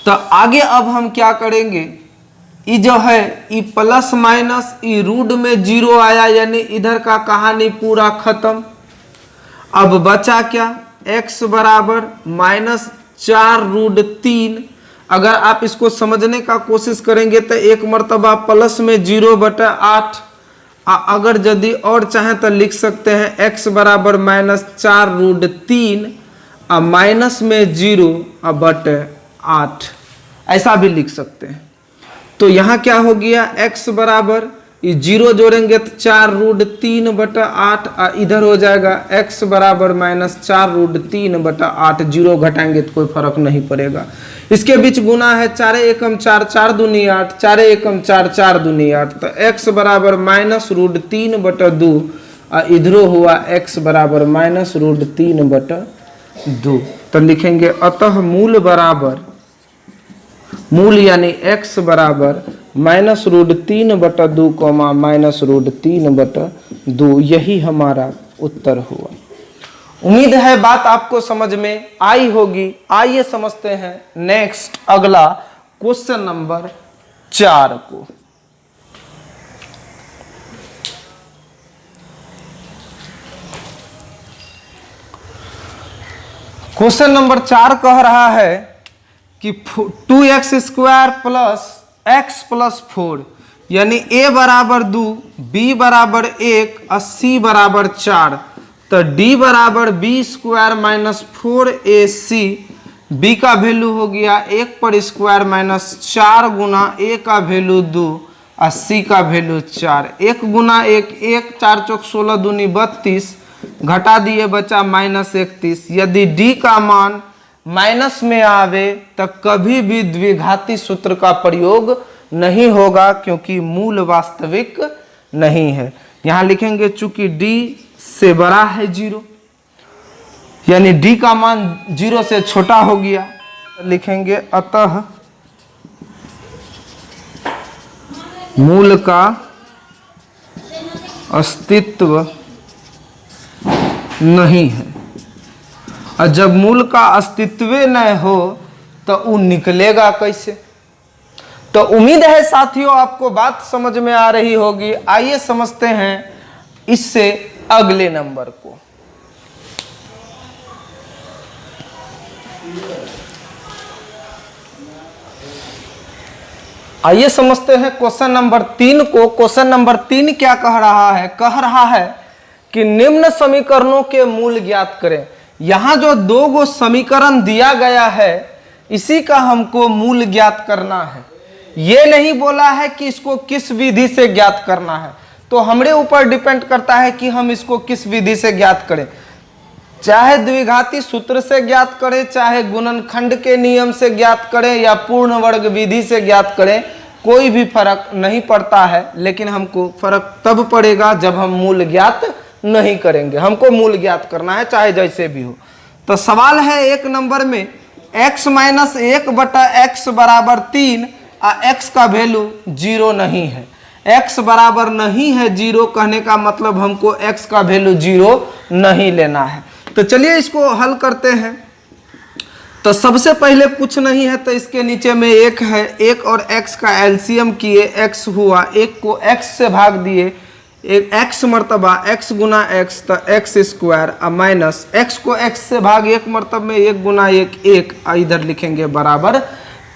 तो आगे अब हम क्या करेंगे, ये जो है ये प्लस माइनस ये रूट में 0 आया, यानी इधर का कहानी पूरा खत्म। अब बचा क्या x बराबर -4√3। अगर आप इसको समझने का कोशिश करेंगे तो एक मर्तबा प्लस में 0/8, अगर यदि और चाहें तो लिख सकते हैं x बराबर -4√3 और माइनस में 0/8, ऐसा भी लिख सकते हैं। तो यहाँ क्या हो गया x बराबर जीरो जोड़ेंगे तो 4√3/8 इधर हो जाएगा x बराबर -4√3/8। जीरो घटाएंगे तो कोई फर्क नहीं पड़ेगा। इसके बीच गुना है 4 एकम 4, 4 दूनी 8, 4 एकम 4, 4 दूनी 8, तो x बराबर -√3/2 इधरो हुआ x बराबर -√3/2। तो लिखेंगे अतः मूल बराबर, मूल यानी x बराबर -√3/2, -√3/2, यही हमारा उत्तर हुआ। उम्मीद है बात आपको समझ में आई होगी। आइए समझते हैं नेक्स्ट अगला क्वेश्चन नंबर 4 को। क्वेश्चन नंबर 4 कह रहा है कि 2x² + x + 4 यानी a बराबर 2, b बराबर 1 और c बराबर 4, तो d बराबर b² - 4ac, b का वैल्यू हो गया 1 पर स्क्वायर -4 गुना a का वैल्यू 2 और c का वैल्यू 4। 1 गुना 1 1, 4 चौक 16 दूनी 32, घटा दिए बचा -31। यदि d का मान माइनस में आवे तो कभी भी द्विघाती सूत्र का प्रयोग नहीं होगा, क्योंकि मूल वास्तविक नहीं है। यहां लिखेंगे चूंकि d से बड़ा है 0, यानी d का मान 0 से छोटा हो गया, लिखेंगे अतः मूल का अस्तित्व नहीं है। और जब मूल का अस्तित्व न हो तो वो निकलेगा कैसे? तो उम्मीद है साथियों आपको बात समझ में आ रही होगी। आइए समझते हैं इससे अगले नंबर को। आइए समझते हैं क्वेश्चन नंबर 3 को। क्वेश्चन नंबर 3 क्या कह रहा है? कह रहा है कि निम्न समीकरणों के मूल ज्ञात करें। यहां जो 2 गो समीकरण दिया गया है इसी का हमको मूल ज्ञात करना है। ये नहीं बोला है कि इसको किस विधि से ज्ञात करना है, तो हमारे ऊपर डिपेंड करता है कि हम इसको किस विधि से ज्ञात करें। चाहे द्विघाती सूत्र से ज्ञात करें, चाहे गुणनखंड के नियम से ज्ञात करें, या पूर्ण वर्ग विधि से ज्ञात करें, कोई भी फर्क नहीं पड़ता है। लेकिन हमको फर्क तब पड़ेगा जब हम मूल ज्ञात नहीं करेंगे। हमको मूल ज्ञात करना है चाहे जैसे भी हो। तो सवाल है 1 नंबर में x - 1/x बराबर 3 और x का वैल्यू 0 नहीं है। x बराबर नहीं है 0 कहने का मतलब हमको x का वैल्यू 0 नहीं लेना है। तो चलिए इसको हल करते हैं। तो सबसे पहले कुछ नहीं है तो इसके नीचे में 1 है। 1 और x का एलसीएम किए, x हुआ, 1 को x से भाग दिए, एक x मर्तबा x गुना x, तो x² माइनस x को x से भाग 1 मर्तब में 1 गुना 1 1, इधर लिखेंगे बराबर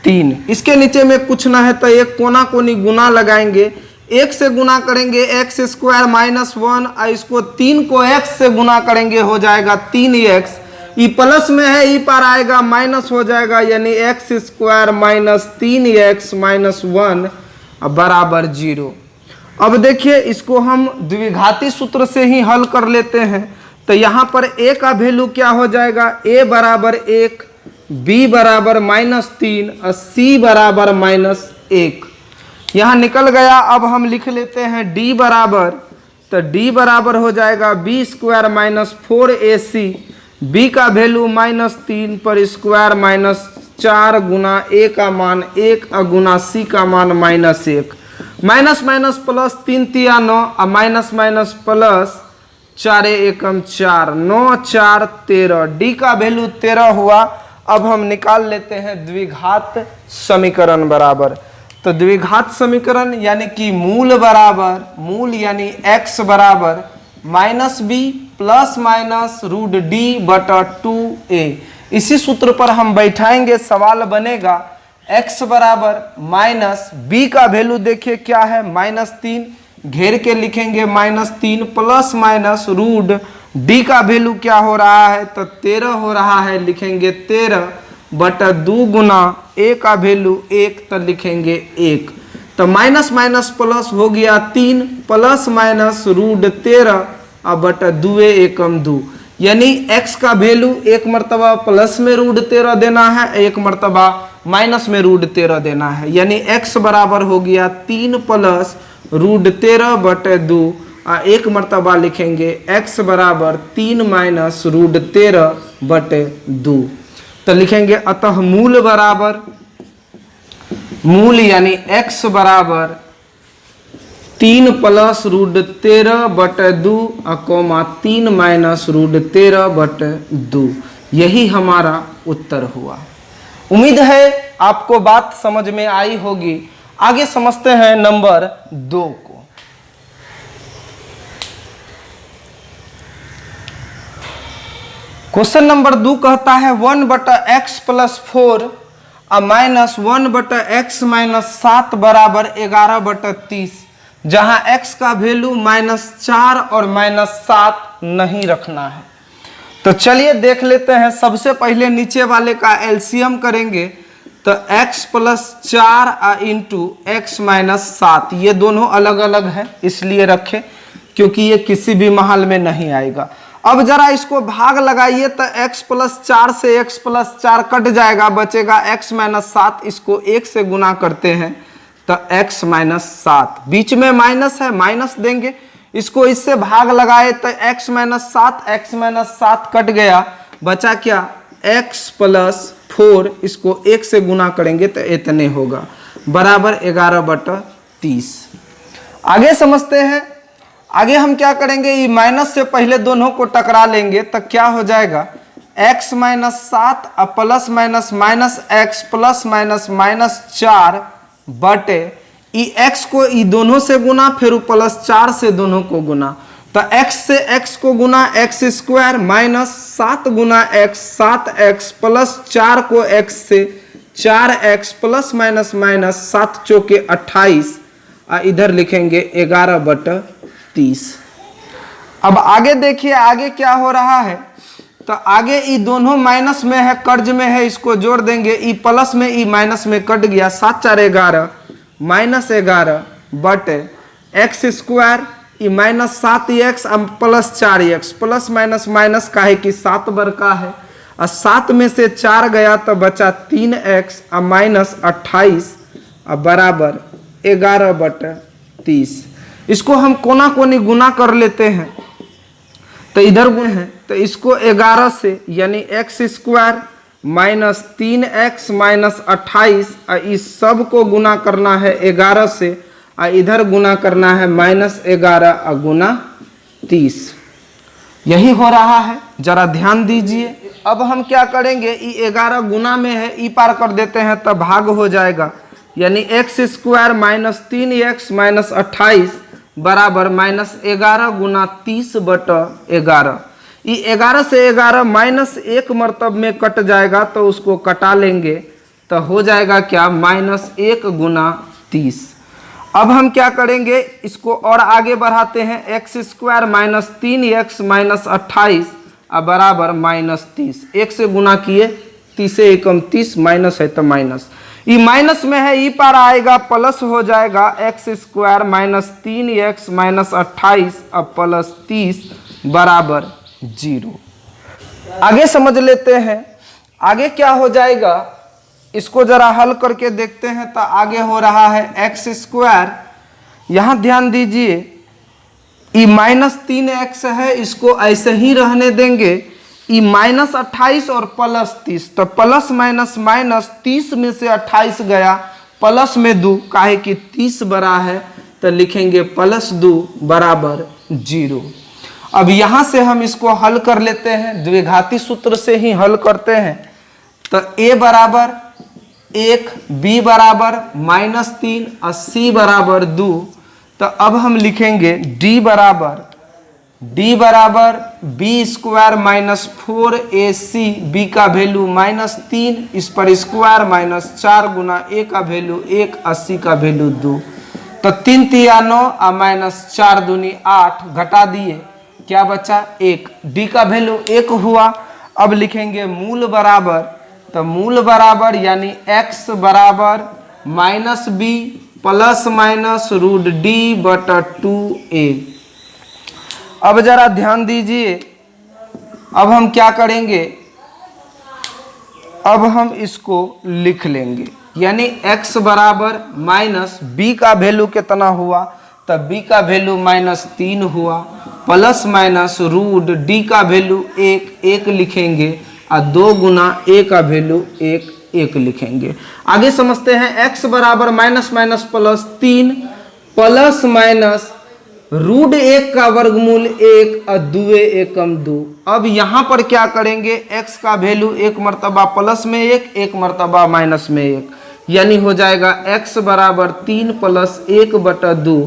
3। इसके नीचे में कुछ ना है तो एक कोना कोनी गुना लगाएंगे, 1 से गुना करेंगे x² - 1 और इसको 3 को x से गुना करेंगे हो जाएगा 3x। ई प्लस में है, ई पार आएगा माइनस हो जाएगा, यानी x² - 3x - 1 बराबर 0। अब देखिए इसको हम द्विघाती सूत्र से ही हल कर लेते हैं। तो यहाँ पर a का वैल्यू क्या हो जाएगा? a बराबर 1, b बराबर -3 और c बराबर -1। यहाँ निकल गया। अब हम लिख लेते हैं d बराबर, तो d बराबर हो जाएगा b² - 4ac, b का वैल्यू -3 पर स्क्वायर -4 गुना a का मान 1 और गुना c का मान -1। माइनस माइनस प्लस 3 तिया 9 और माइनस माइनस प्लस 4 एकम 4, 9 4 13, डी का वैल्यू 13 हुआ। अब हम निकाल लेते हैं द्विघात समीकरण बराबर। तो द्विघात समीकरण यानी कि मूल बराबर, मूल यानी x बराबर -b प्लस माइनस √d/2a। इसी सूत्र पर हम बैठाएंगे, सवाल बनेगा x बराबर माइनस b का वैल्यू देखिए क्या है -3, घेर के लिखेंगे -3 प्लस माइनस √d का वैल्यू क्या हो रहा है तो 13 हो रहा है, लिखेंगे 13/2 गुना a का वैल्यू 1 तो लिखेंगे 1। तो माइनस माइनस प्लस हो गया 3 प्लस माइनस √13/2 एकम 2, यानी x का वैल्यू एक मर्तबा प्लस में √13 देना है, एक मर्तबा माइनस में √13 देना है, यानी x बराबर हो गया 3 प्लस √13/2 एक मर्तबा लिखेंगे x बराबर 3 माइनस √13/2। तो लिखेंगे अतः मूल बराबर, मूल यानी x बराबर 3 प्लस √13/2 कोमा 3 माइनस √13/2, यही हमारा उत्तर हुआ। उम्मीद है आपको बात समझ में आई होगी। आगे समझते हैं नंबर 2 को। क्वेश्चन नंबर 2 कहता है 1/x + 4 माइनस 1/x - 7 बराबर 11/30, जहां x का वैल्यू -4 और -7 नहीं रखना है। तो चलिए देख लेते हैं। सबसे पहले नीचे वाले का एलसीएम करेंगे, तो x + 4 इंटू x - 7, ये दोनों अलग अलग हैं इसलिए रखें क्योंकि ये किसी भी महल में नहीं आएगा। अब जरा इसको भाग लगाइए तो x + 4 से x + 4 कट जाएगा, बचेगा x - 7। इसको 1 से गुना करते हैं तो x - 7, बीच में माइनस है, माइनस देंगे। इसको इससे भाग लगाए तो x - 7 कट गया, बचा क्या x + 4, इसको 1 से गुना करेंगे तो इतने होगा, बराबर 11/30। आगे समझते हैं। आगे हम क्या करेंगे, ये माइनस से पहले दोनों को टकरा लेंगे तो क्या हो जाएगा x - 7 plus minus minus x plus minus -4 बटे ई x को ई दोनों से गुना, फिर +4 से दोनों को गुना, तो x से x को गुना x² माइनस 7 गुना x 7x प्लस 4 को x से 4x प्लस माइनस माइनस 7 चौके 28, इधर लिखेंगे 11/30। अब आगे देखिए आगे क्या हो रहा है, तो आगे ई दोनों माइनस में है, कर्ज में है, इसको जोड़ देंगे। ई प्लस में ई माइनस में कट गया, 7 4 11 -11 बटे x², ई -7x plus 4x plus minus minus का है कि 7 बर का है, और 7 में से 4 गया तो बचा 3x माइनस 28 बराबर 11/30। इसको हम कोना कोनी गुना कर लेते हैं, तो इधर गुण है तो इसको 11 से यानी x² माइनस 3x माइनस 28, इस सब को गुना करना है 11 से, इधर गुना करना है -11 गुना 30। यही हो रहा है, जरा ध्यान दीजिए। अब हम क्या करेंगे, ई 11 गुना में है, ई पार कर देते हैं तब भाग हो जाएगा, यानी x² माइनस 3x माइनस 28 बराबर -11 गुना 30/11। ये 11 से 11 -1 मरतब में कट जाएगा, तो उसको कटा लेंगे तो हो जाएगा क्या -1 गुना 30। अब हम क्या करेंगे, इसको और आगे बढ़ाते हैं, x² माइनस 3x माइनस 28 बराबर -30। 1 से गुना किए, 30 से 1 30, माइनस है तो माइनस, ये माइनस में है, ई पार आएगा प्लस हो जाएगा, x² minus 3x minus 28 plus 30 बराबर 0। आगे समझ लेते हैं आगे क्या हो जाएगा, इसको जरा हल करके देखते हैं। तो आगे हो रहा है x², यहाँ ध्यान दीजिए, ये -3x है, इसको ऐसे ही रहने देंगे। ई -28 और प्लस 30, तो प्लस माइनस माइनस 30 में से 28 गया, प्लस में 2 काहे कि 30 बड़ा है, तो लिखेंगे +2 बराबर 0। अब यहाँ से हम इसको हल कर लेते हैं, द्विघाती सूत्र से ही हल करते हैं। तो a बराबर 1, b बराबर -3 और c बराबर 2। तो अब हम लिखेंगे d बराबर b² माइनस 4ac, b का वैल्यू -3, इस पर स्क्वायर -4 गुना a का वैल्यू 1 और c का वैल्यू 2। तो 3 3 9 और -4 दूनी 8, घटा दिए, क्या बचा 1, d का वैल्यू 1 हुआ। अब लिखेंगे मूल बराबर, तो मूल बराबर यानी x बराबर -b plus minus root d बटा 2a। अब जरा ध्यान दीजिए, अब हम क्या करेंगे, अब हम इसको लिख लेंगे, यानी x बराबर माइनस b का वैल्यू कितना हुआ, तब b का वैल्यू -3 हुआ, प्लस माइनस रूट d का वैल्यू 1 लिखेंगे और 2 गुना a का वैल्यू 1 लिखेंगे। आगे समझते हैं, x बराबर minus minus plus 3 plus minus root 1 का वर्गमूल 1 और 2 एकम 2। अब यहाँ पर क्या करेंगे, x का वैल्यू 1 मर्तबा प्लस में 1 मर्तबा माइनस में 1, यानी हो जाएगा x बराबर 3 प्लस 1 बटा 2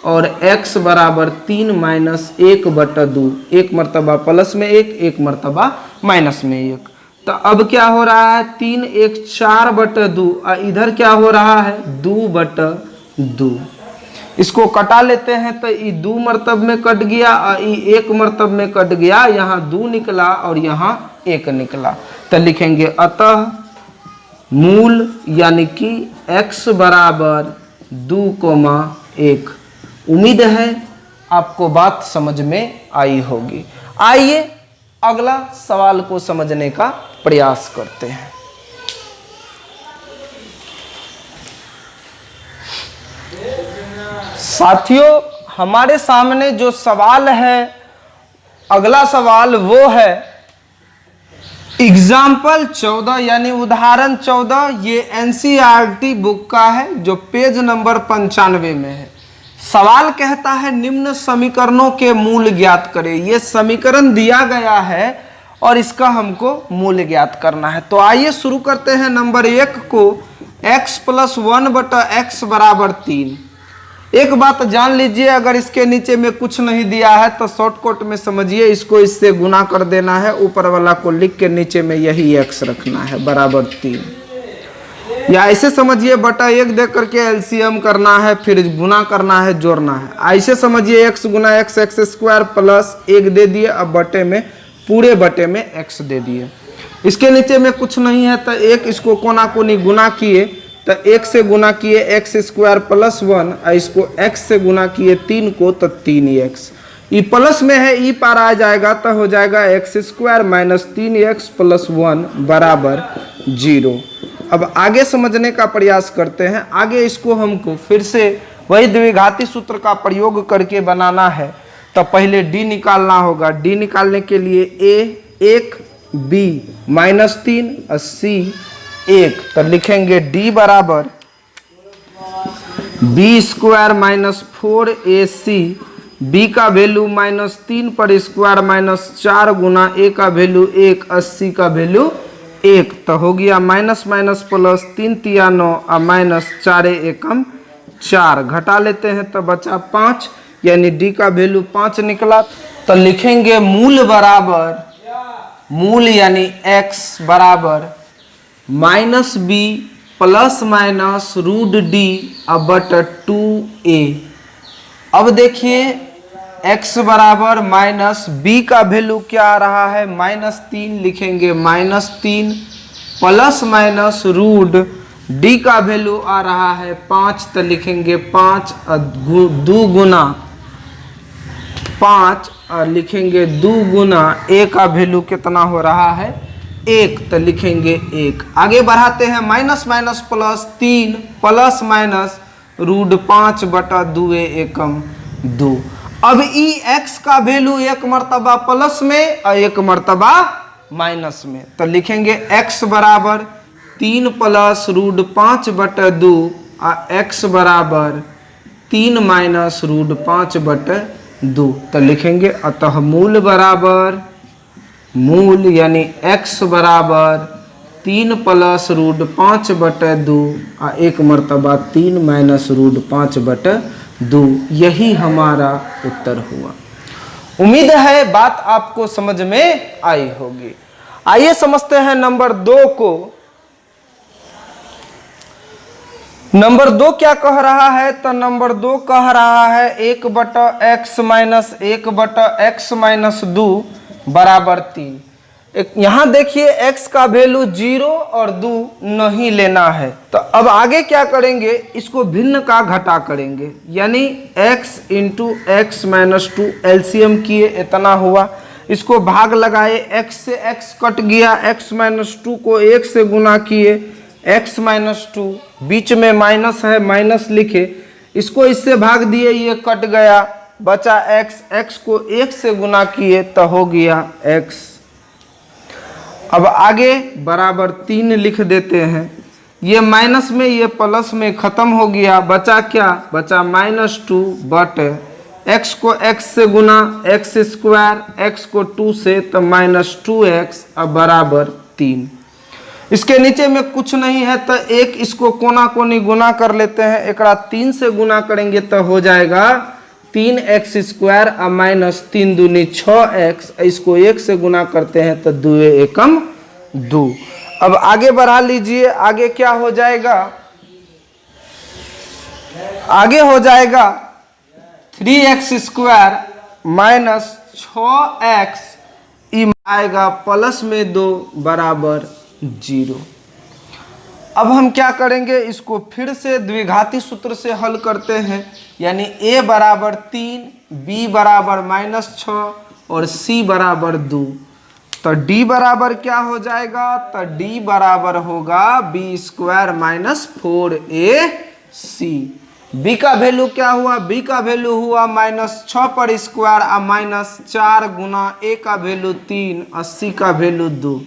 और x बराबर 3 माइनस 1 बटा 2, 1 मर्तबा प्लस में 1 मर्तबा माइनस में 1। तो अब क्या हो रहा है, 3 1 4 बटा 2 और इधर क्या हो रहा है 2 बटा 2। इसको कटा लेते हैं तो ये 2 मर्तब में कट गया और ये 1 मर्तब में कट गया, यहाँ 2 निकला और यहाँ 1 निकला। तो लिखेंगे अतः मूल यानी कि x बराबर 2,1। उम्मीद है आपको बात समझ में आई होगी। आइए अगला सवाल को समझने का प्रयास करते हैं। साथियों, हमारे सामने जो सवाल है, अगला सवाल वो है एग्जाम्पल 14 यानी उदाहरण 14। ये एनसीईआरटी बुक का है जो पेज नंबर 95 में है। सवाल कहता है निम्न समीकरणों के मूल ज्ञात करें। ये समीकरण दिया गया है और इसका हमको मूल ज्ञात करना है। तो आइए शुरू करते हैं। नंबर 1 को x प्लस 1 बटा x बराबर 3। एक बात जान लीजिए, अगर इसके नीचे में कुछ नहीं दिया है तो शॉर्टकट में समझिए, इसको इससे गुना कर देना है, ऊपर वाला को लिख के नीचे में यही x रखना है बराबर 3, या ऐसे समझिए बटा 1 दे करके एलसीएम करना है, फिर गुना करना है, जोड़ना है। ऐसे समझिए x गुना x x स्क्वायर प्लस 1 दे दिए, अब बटे में पूरे बटे में x दे दिए। इसके नीचे में कुछ नहीं है तो 1 इसको कोना कोनी गुना किए तो 1 से गुना किए x स्क्वायर प्लस 1 और इसको x से गुना किए 3 को तो 3x। ये प्लस में है, ई पार आ जाएगा तो हो जाएगा x square minus 3x plus 1 बराबर 0। अब आगे समझने का प्रयास करते हैं। आगे इसको हमको फिर से वही द्विघाती सूत्र का प्रयोग करके बनाना है, तो पहले d निकालना होगा। d निकालने के लिए a 1 b -3 और c 1, तो लिखेंगे d बराबर b square minus 4ac, b का वैल्यू -3 पर स्क्वायर -4 गुना a का वैल्यू 1 और c का वैल्यू 1, तो हो गया माइनस माइनस प्लस 3 तिया 9 और माइनस 4 एकम 4। घटा लेते हैं तो बचा 5, यानी d का वैल्यू 5 निकला। तो लिखेंगे मूल बराबर, मूल यानी x बराबर -b plus minus root d अब बटा 2a। अब देखिए x बराबर -b का वैल्यू क्या आ रहा है -3, लिखेंगे -3 प्लस माइनस रूट d का वैल्यू आ रहा है 5, तो लिखेंगे 5 और 2 गुना 5 और लिखेंगे 2 गुना a का वैल्यू कितना हो रहा है 1, तो लिखेंगे 1। आगे बढ़ाते हैं, minus minus plus 3 plus minus root 5 बटा 2 एकम 2। अब ई x का वैल्यू 1 मर्तबा प्लस में और 1 मर्तबा माइनस में, तो लिखेंगे x बराबर 3 प्लस रूट 5 बटा 2 और x बराबर 3 माइनस रूट 5 बटा 2, तो लिखेंगे अतः मूल बराबर, मूल यानी x बराबर 3 प्लस रूट 5 बटा 2 और 1 मर्तबा 3 माइनस रूट 5 बटा 2। यही हमारा उत्तर हुआ। उम्मीद है बात आपको समझ में आई होगी। आइए समझते हैं नंबर 2 को। नंबर 2 क्या कह रहा है, तो नंबर 2 कह रहा है 1 बटा x माइनस 1 बटा x माइनस 2 बराबर 3। एक यहाँ देखिए x का वैल्यू 0 और 2 नहीं लेना है। तो अब आगे क्या करेंगे, इसको भिन्न का घटा करेंगे, यानी x into x minus 2 LCM किए, इतना हुआ। इसको भाग लगाए, x से x कट गया, x माइनस 2 को 1 से गुना किए, x माइनस 2 बीच में माइनस है, माइनस लिखे, इसको इससे भाग दिए, ये कट गया, बचा x, x को 1 से गुना किए तो हो गया x। अब आगे बराबर 3 लिख देते हैं, ये माइनस में ये प्लस में खत्म हो गया, बचा क्या, बचा -2 बट x को x से गुना, x स्क्वायर, x को 2 से तो -2x, अब बराबर 3। इसके नीचे में कुछ नहीं है तो एक इसको कोना कोनी गुना कर लेते हैं, एकड़ा 3 से गुना करेंगे तो हो जाएगा 3x स्क्वायर और -3 दूनी 6x, इसको 1 से गुना करते हैं तो 2 एकम 2। अब आगे बढ़ा लीजिए, आगे क्या हो जाएगा, आगे हो जाएगा 3x स्क्वायर माइनस 6x आएगा प्लस में 2 बराबर 0। अब हम क्या करेंगे, इसको फिर से द्विघाती सूत्र से हल करते हैं, यानी a बराबर 3, b बराबर -6 और c बराबर 2। तो d बराबर क्या हो जाएगा, तो d बराबर होगा b square minus 4ac। b का वैल्यू क्या हुआ, b का वैल्यू हुआ -6 पर स्क्वायर और -4 गुना a का वैल्यू 3 और c का वैल्यू 2।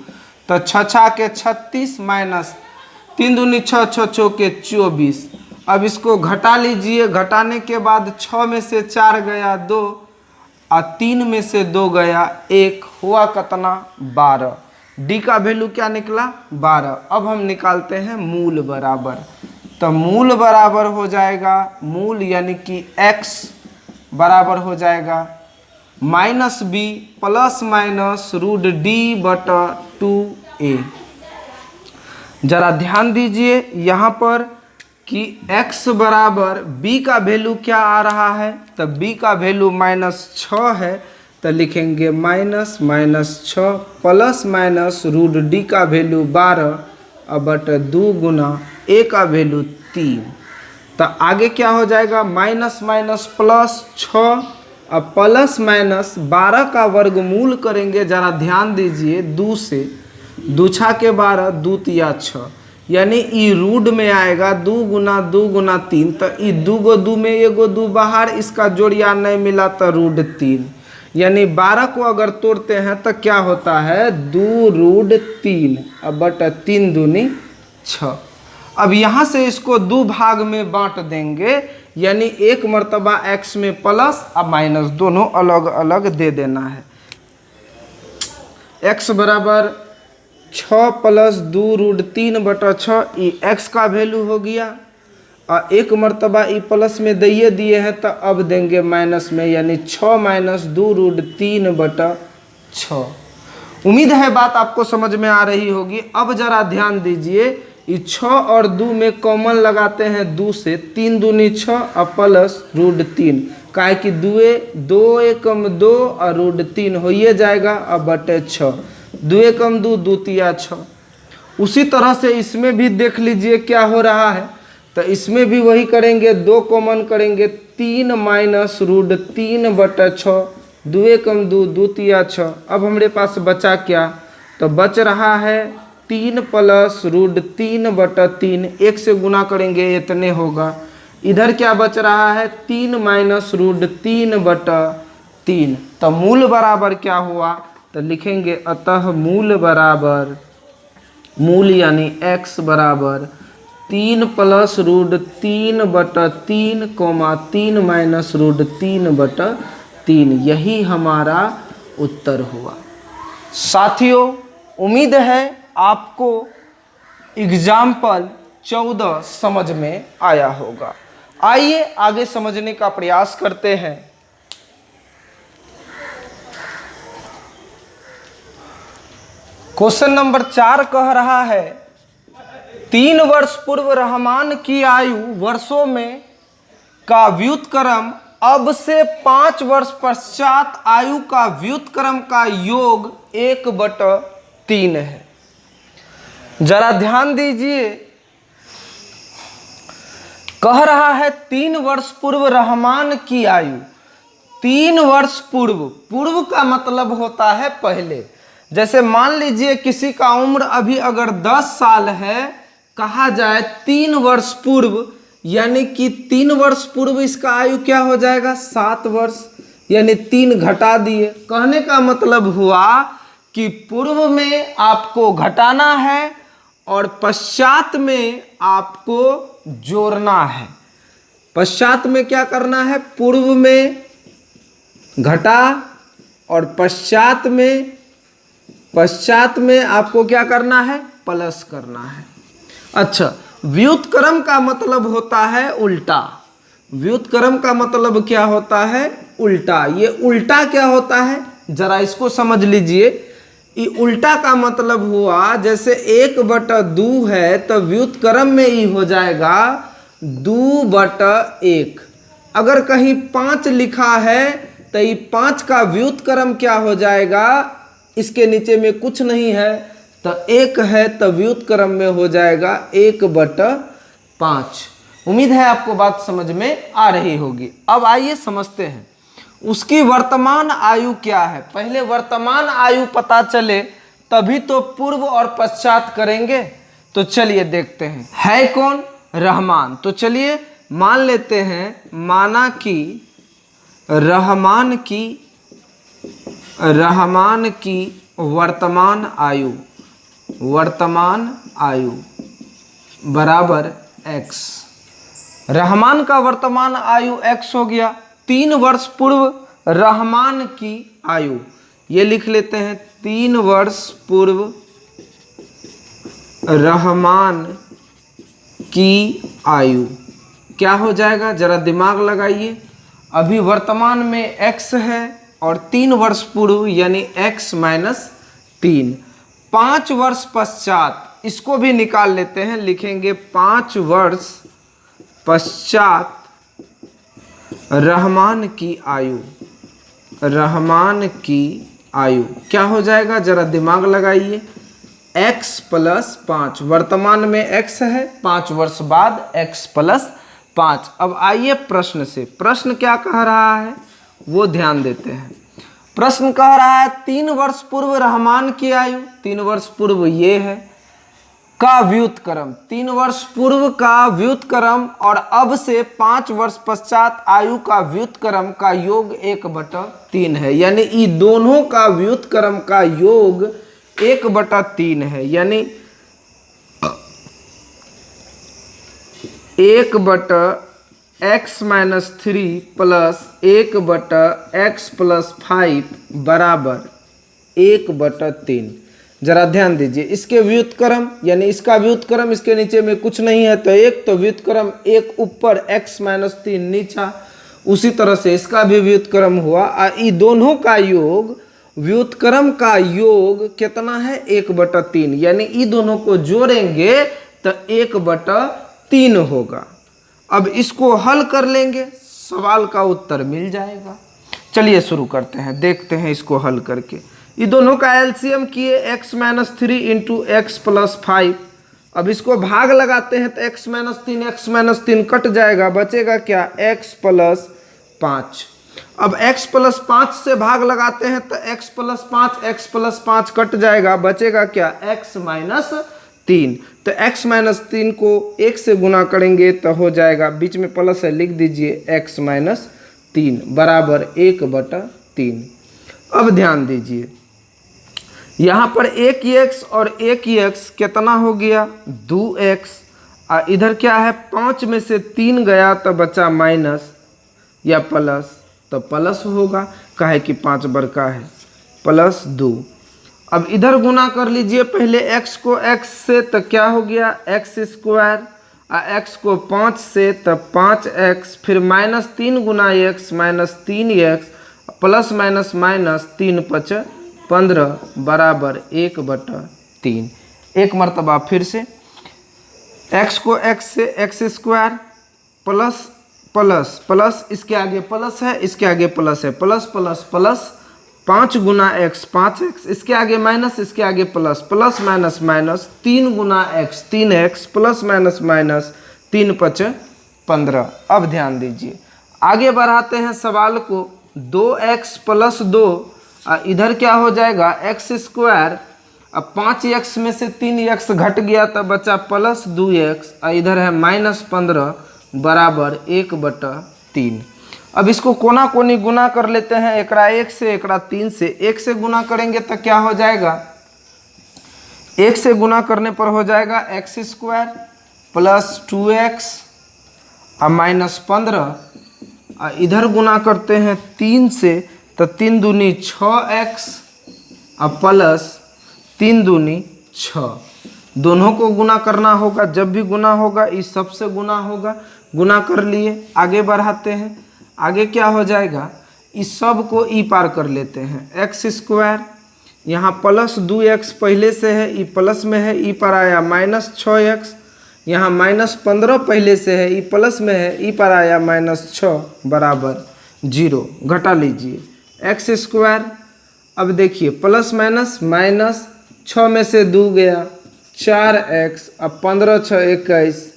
तो 6 के 36 माइनस 3 दूनी 6, 6 के 24। अब इसको घटा लीजिए, घटाने के बाद 6 में से 4 गया 2 और 3 में से 2 गया 1, हुआ कितना 12। डी का वैल्यू क्या निकला 12। अब हम निकालते हैं मूल बराबर, तो मूल बराबर हो जाएगा, मूल यानी कि x बराबर हो जाएगा -b प्लस माइनस √d/2a। जरा ध्यान दीजिए यहाँ पर कि x बराबर b का वैल्यू क्या आ रहा है, तो b का वैल्यू -6 है, तो लिखेंगे -6 प्लस माइनस √d का वैल्यू 12 और बट 2 गुना a का वैल्यू 3। तो आगे क्या हो जाएगा, माइनस माइनस प्लस 6 और प्लस माइनस 12 का वर्गमूल करेंगे। जरा ध्यान दीजिए, 2 से 2 छा के 12, 2 तिया 6, यानी ई रूट में आएगा 2 गुना 3, तो ई 2 गो 2 में एगो 2 बाहर, इसका जोड़िया नहीं मिला तो √3, यानी 12 को अगर तोड़ते हैं तो क्या होता है 2√3 अब बटा 3 दूनी 6। अब यहाँ से इसको 2 भाग में बांट देंगे, यानी एक मर्तबा x में प्लस और माइनस दोनों अलग अलग दे देना है। x बराबर 6 प्लस 2√3/6, ये x का वैल्यू हो गया, और एक मर्तबा ई प्लस में दिए हैं तो अब देंगे माइनस में, यानी 6 माइनस 2√3/6। उम्मीद है बात आपको समझ में आ रही होगी। अब जरा ध्यान दीजिए, ये 6 और 2 में कॉमन लगाते हैं 2 से, 3 दूनी 6 और प्लस √3, काहे कि 2 एकम 2 और √3 हो ही जाएगा, अब बटे 6, 2 एकम 2, 2 तिया 6। उसी तरह से इसमें भी देख लीजिए क्या हो रहा है, तो इसमें भी वही करेंगे, 2 कॉमन करेंगे, 3 माइनस √3/6, 2 एकम 2, 2 तिया 6। अब हमारे पास बचा क्या, तो बच रहा है 3 प्लस √3/3, 1 से गुना करेंगे इतने होगा। इधर क्या बच रहा है 3 माइनस √3/3, तो मूल बराबर क्या हुआ, तो लिखेंगे अतः मूल बराबर, मूल यानी x बराबर 3 प्लस √3/3, 3 माइनस √3/3, यही हमारा उत्तर हुआ। साथियों, उम्मीद है आपको एग्जाम्पल 14 समझ में आया होगा। आइए आगे समझने का प्रयास करते हैं। क्वेश्चन नंबर 4 कह रहा है, 3 वर्ष पूर्व रहमान की आयु वर्षों में का व्युत्क्रम अब से 5 वर्ष पश्चात आयु का व्युत्क्रम का योग 1/3 3 है। जरा ध्यान दीजिए, कह रहा है 3 वर्ष पूर्व रहमान की आयु। 3 वर्ष पूर्व, पूर्व का मतलब होता है पहले। जैसे मान लीजिए किसी का उम्र अभी अगर 10 साल है, कहा जाए 3 वर्ष पूर्व, यानी कि 3 वर्ष पूर्व इसका आयु क्या हो जाएगा, 7 वर्ष, यानी 3 घटा दिए। कहने का मतलब हुआ कि पूर्व में आपको घटाना है और पश्चात में आपको जोड़ना है। पश्चात में क्या करना है, पूर्व में घटा और पश्चात में आपको क्या करना है, प्लस करना है। अच्छा, व्युत्क्रम का मतलब होता है उल्टा। व्युत्क्रम का मतलब क्या होता है, उल्टा। ये उल्टा क्या होता है, जरा इसको समझ लीजिए। ये उल्टा का मतलब हुआ, जैसे 1/2 है तो व्युत्क्रम में ही हो जाएगा 2/1। अगर कहीं 5 लिखा है तो ये 5 का व्युत्क्रम क्या हो जाएगा, इसके नीचे में कुछ नहीं है तो 1 है तो व्युत्क्रम में हो जाएगा 1/5। उम्मीद है आपको बात समझ में आ रही होगी। अब आइए समझते हैं उसकी वर्तमान आयु क्या है। पहले वर्तमान आयु पता चले तभी तो पूर्व और पश्चात करेंगे। तो चलिए देखते हैं, है कौन, रहमान। तो चलिए मान लेते हैं, माना कि रहमान की वर्तमान आयु बराबर x। रहमान का वर्तमान आयु x हो गया। 3 वर्ष पूर्व रहमान की आयु, ये लिख लेते हैं, 3 वर्ष पूर्व रहमान की आयु क्या हो जाएगा, जरा दिमाग लगाइए। अभी वर्तमान में x है और 3 वर्ष पूर्व यानी x - 3। 5 वर्ष पश्चात, इसको भी निकाल लेते हैं, लिखेंगे 5 वर्ष पश्चात रहमान की आयु क्या हो जाएगा, जरा दिमाग लगाइए। x + 5, वर्तमान में x है, 5 वर्ष बाद x + 5। अब आइए प्रश्न से, प्रश्न क्या कह रहा है वो ध्यान देते हैं। प्रश्न कह रहा है 3 वर्ष पूर्व रहमान की आयु, 3 वर्ष पूर्व ये है, का व्युत्क्रम, 3 वर्ष पूर्व का व्युत्क्रम और अब से 5 वर्ष पश्चात आयु का व्युत्क्रम का योग 1/3 है। यानी ये दोनों का व्युत्क्रम का योग 1/3 है। यानी 1/x - 3 + 1/x + 5 बराबर 1/3। जरा ध्यान दीजिए, इसके व्युत्क्रम यानी इसका व्युत्क्रम, इसके नीचे में कुछ नहीं है तो 1, तो व्युत्क्रम 1 ऊपर, x - 3 नीचा। उसी तरह से इसका भी व्युत्क्रम हुआ। ये दोनों का योग, व्युत्क्रम का योग कितना है, 1/3। यानी ये दोनों को जोड़ेंगे तो 1/3 होगा। अब इसको हल कर लेंगे, सवाल का उत्तर मिल जाएगा। चलिए शुरू करते हैं, देखते हैं इसको हल करके। ये दोनों का एलसीएम किए, x - 3 × x + 5। अब इसको भाग लगाते हैं तो x - 3 कट जाएगा, बचेगा क्या, x + 5। अब x + 5 से भाग लगाते हैं तो x + 5 कट जाएगा, बचेगा क्या, x - 3। तो x - 3 को 1 से गुना करेंगे तो हो जाएगा, बीच में प्लस है लिख दीजिए, x - 3 बराबर 1/3। अब ध्यान दीजिए, यहाँ पर 1x और 1x कितना हो गया, 2x। इधर क्या है, 5 में से 3 गया तो बचा माइनस या प्लस, तो प्लस होगा, काहे कि 5 बड़का है, +2। अब इधर गुना कर लीजिए, पहले x को x से तो क्या हो गया, x², x को 5 से तो 5x, फिर -3 × x -3x प्लस माइनस 3 × 5 = 15 बराबर 1/3। एक मरतबा फिर से, x को x से x² प्लस प्लस प्लस, इसके आगे प्लस है, इसके आगे प्लस है, प्लस प्लस प्लस 5 गुना एक्स 5x, इसके आगे माइनस, इसके आगे प्लस, प्लस माइनस माइनस 3 गुना x 3x, plus minus minus 3 5 15। अब ध्यान दीजिए, आगे बढ़ाते हैं सवाल को। 2x प्लस 2, इधर क्या हो जाएगा एक्स स्क्वायर। अब 5x में से 3x घट गया तब बचा प्लस 2x, इधर है माइनस 15 बराबर 1/3। अब इसको कोना कोनी गुना कर लेते हैं, एकड़ा 1 से एकड़ा 3 से। 1 से गुना करेंगे तो क्या हो जाएगा, 1 से गुना करने पर हो जाएगा एक्स स्क्वायर प्लस 2x और माइनस 15। इधर गुना करते हैं 3 से तो 3 दूनी 6x और प्लस 3 दूनी 6। दोनों को गुना करना होगा, जब भी गुना होगा इस सब से गुना होगा। गुना कर लिए, आगे बढ़ाते हैं। आगे क्या हो जाएगा, इस सब को ई पार कर लेते हैं। एक्स स्क्वायर, यहाँ प्लस 2x पहले से है, ई प्लस में है, ई पर आया माइनस 6x। यहाँ माइनस 15 पहले से है, ई प्लस में है, ई पर आया माइनस 6 बराबर 0। घटा लीजिए एक्स स्क्वायर। अब देखिए प्लस माइनस माइनस, 6 में से 2 गया 4x, अब 15 6 21,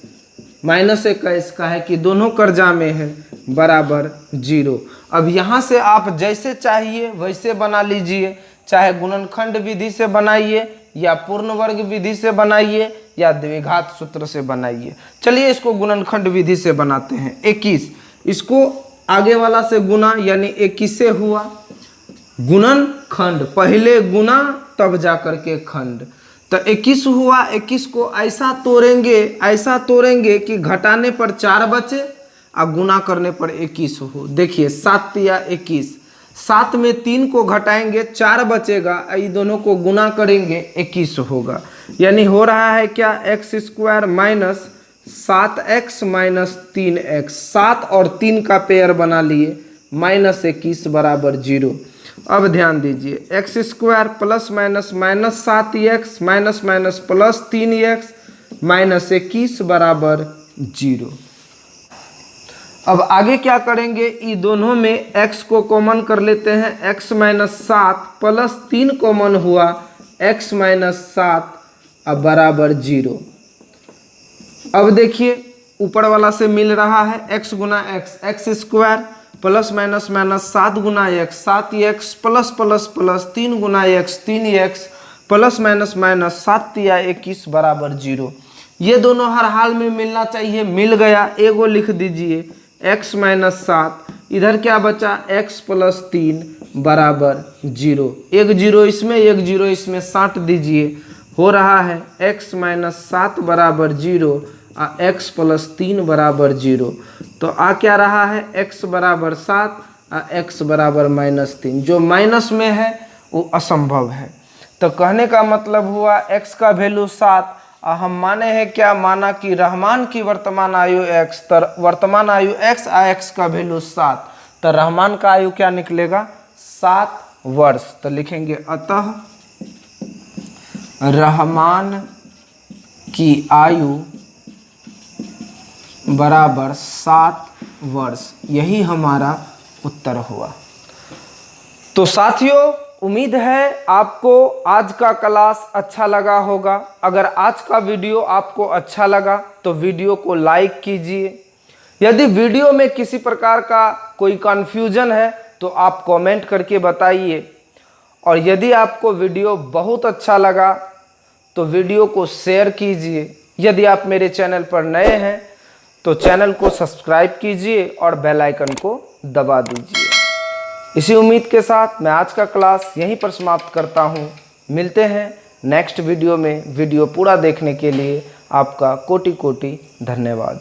माइनस 21 का है कि दोनों कर्जा में है बराबर 0। अब यहाँ से आप जैसे चाहिए वैसे बना लीजिए, चाहे गुणनखंड विधि से बनाइए या पूर्ण वर्ग विधि से बनाइए या द्विघात सूत्र से बनाइए। चलिए इसको गुणनखंड विधि से बनाते हैं। 21, इसको आगे वाला से गुना यानी 21 से हुआ। गुणनखंड, पहले गुना तब जा करके खंड, तो 21 हुआ। 21 को ऐसा तोड़ेंगे कि घटाने पर 4 बचे और गुना करने पर 21 हो। देखिए 7 या 21, 7 में 3 को घटाएंगे 4 बचेगा, ये दोनों को गुना करेंगे 21 होगा। यानी हो रहा है क्या, x square minus 7x minus 3x, 7 और 3 का पेयर बना लिए, माइनस 21 बराबर 0। अब ध्यान दीजिए, x square plus minus minus 7x minus minus plus 3x minus 21 बराबर 0। अब आगे क्या करेंगे, ये दोनों में x को कॉमन कर लेते हैं। x माइनस 7 प्लस 3 कॉमन हुआ, x माइनस 7 अब बराबर 0। अब देखिए ऊपर वाला से मिल रहा है x गुना x, x square plus minus minus 7 गुना x 7x plus plus plus 3 गुना x 3x plus minus minus 7 या 21 बराबर 0। ये दोनों हर हाल में मिलना चाहिए, मिल गया। एगो लिख दीजिए x माइनस 7, इधर क्या बचा x प्लस 3 बराबर 0। एक 0 इसमें, एक 0 इसमें, 60 दीजिए। हो रहा है x माइनस 7 बराबर 0 और x प्लस 3 बराबर 0। तो आ क्या रहा है, x बराबर 7 और x बराबर माइनस 3। जो माइनस में है वो असंभव है। तो कहने का मतलब हुआ x का वैल्यू 7, और हम माने हैं क्या, माना कि रहमान की वर्तमान आयु x, तो वर्तमान आयु x और x का वैल्यू 7, तो रहमान का आयु क्या निकलेगा, 7 वर्ष। तो लिखेंगे अतः रहमान की आयु बराबर 7 वर्ष। यही हमारा उत्तर हुआ। तो साथियों, उम्मीद है आपको आज का क्लास अच्छा लगा होगा। अगर आज का वीडियो आपको अच्छा लगा तो वीडियो को लाइक कीजिए। यदि वीडियो में किसी प्रकार का कोई कन्फ्यूजन है तो आप कमेंट करके बताइए। और यदि आपको वीडियो बहुत अच्छा लगा तो वीडियो को शेयर कीजिए। यदि आप मेरे चैनल पर नए हैं तो चैनल को सब्सक्राइब कीजिए और बेल आइकन को दबा दीजिए। इसी उम्मीद के साथ मैं आज का क्लास यहीं पर समाप्त करता हूं। मिलते हैं नेक्स्ट वीडियो में। वीडियो पूरा देखने के लिए आपका कोटि कोटि धन्यवाद।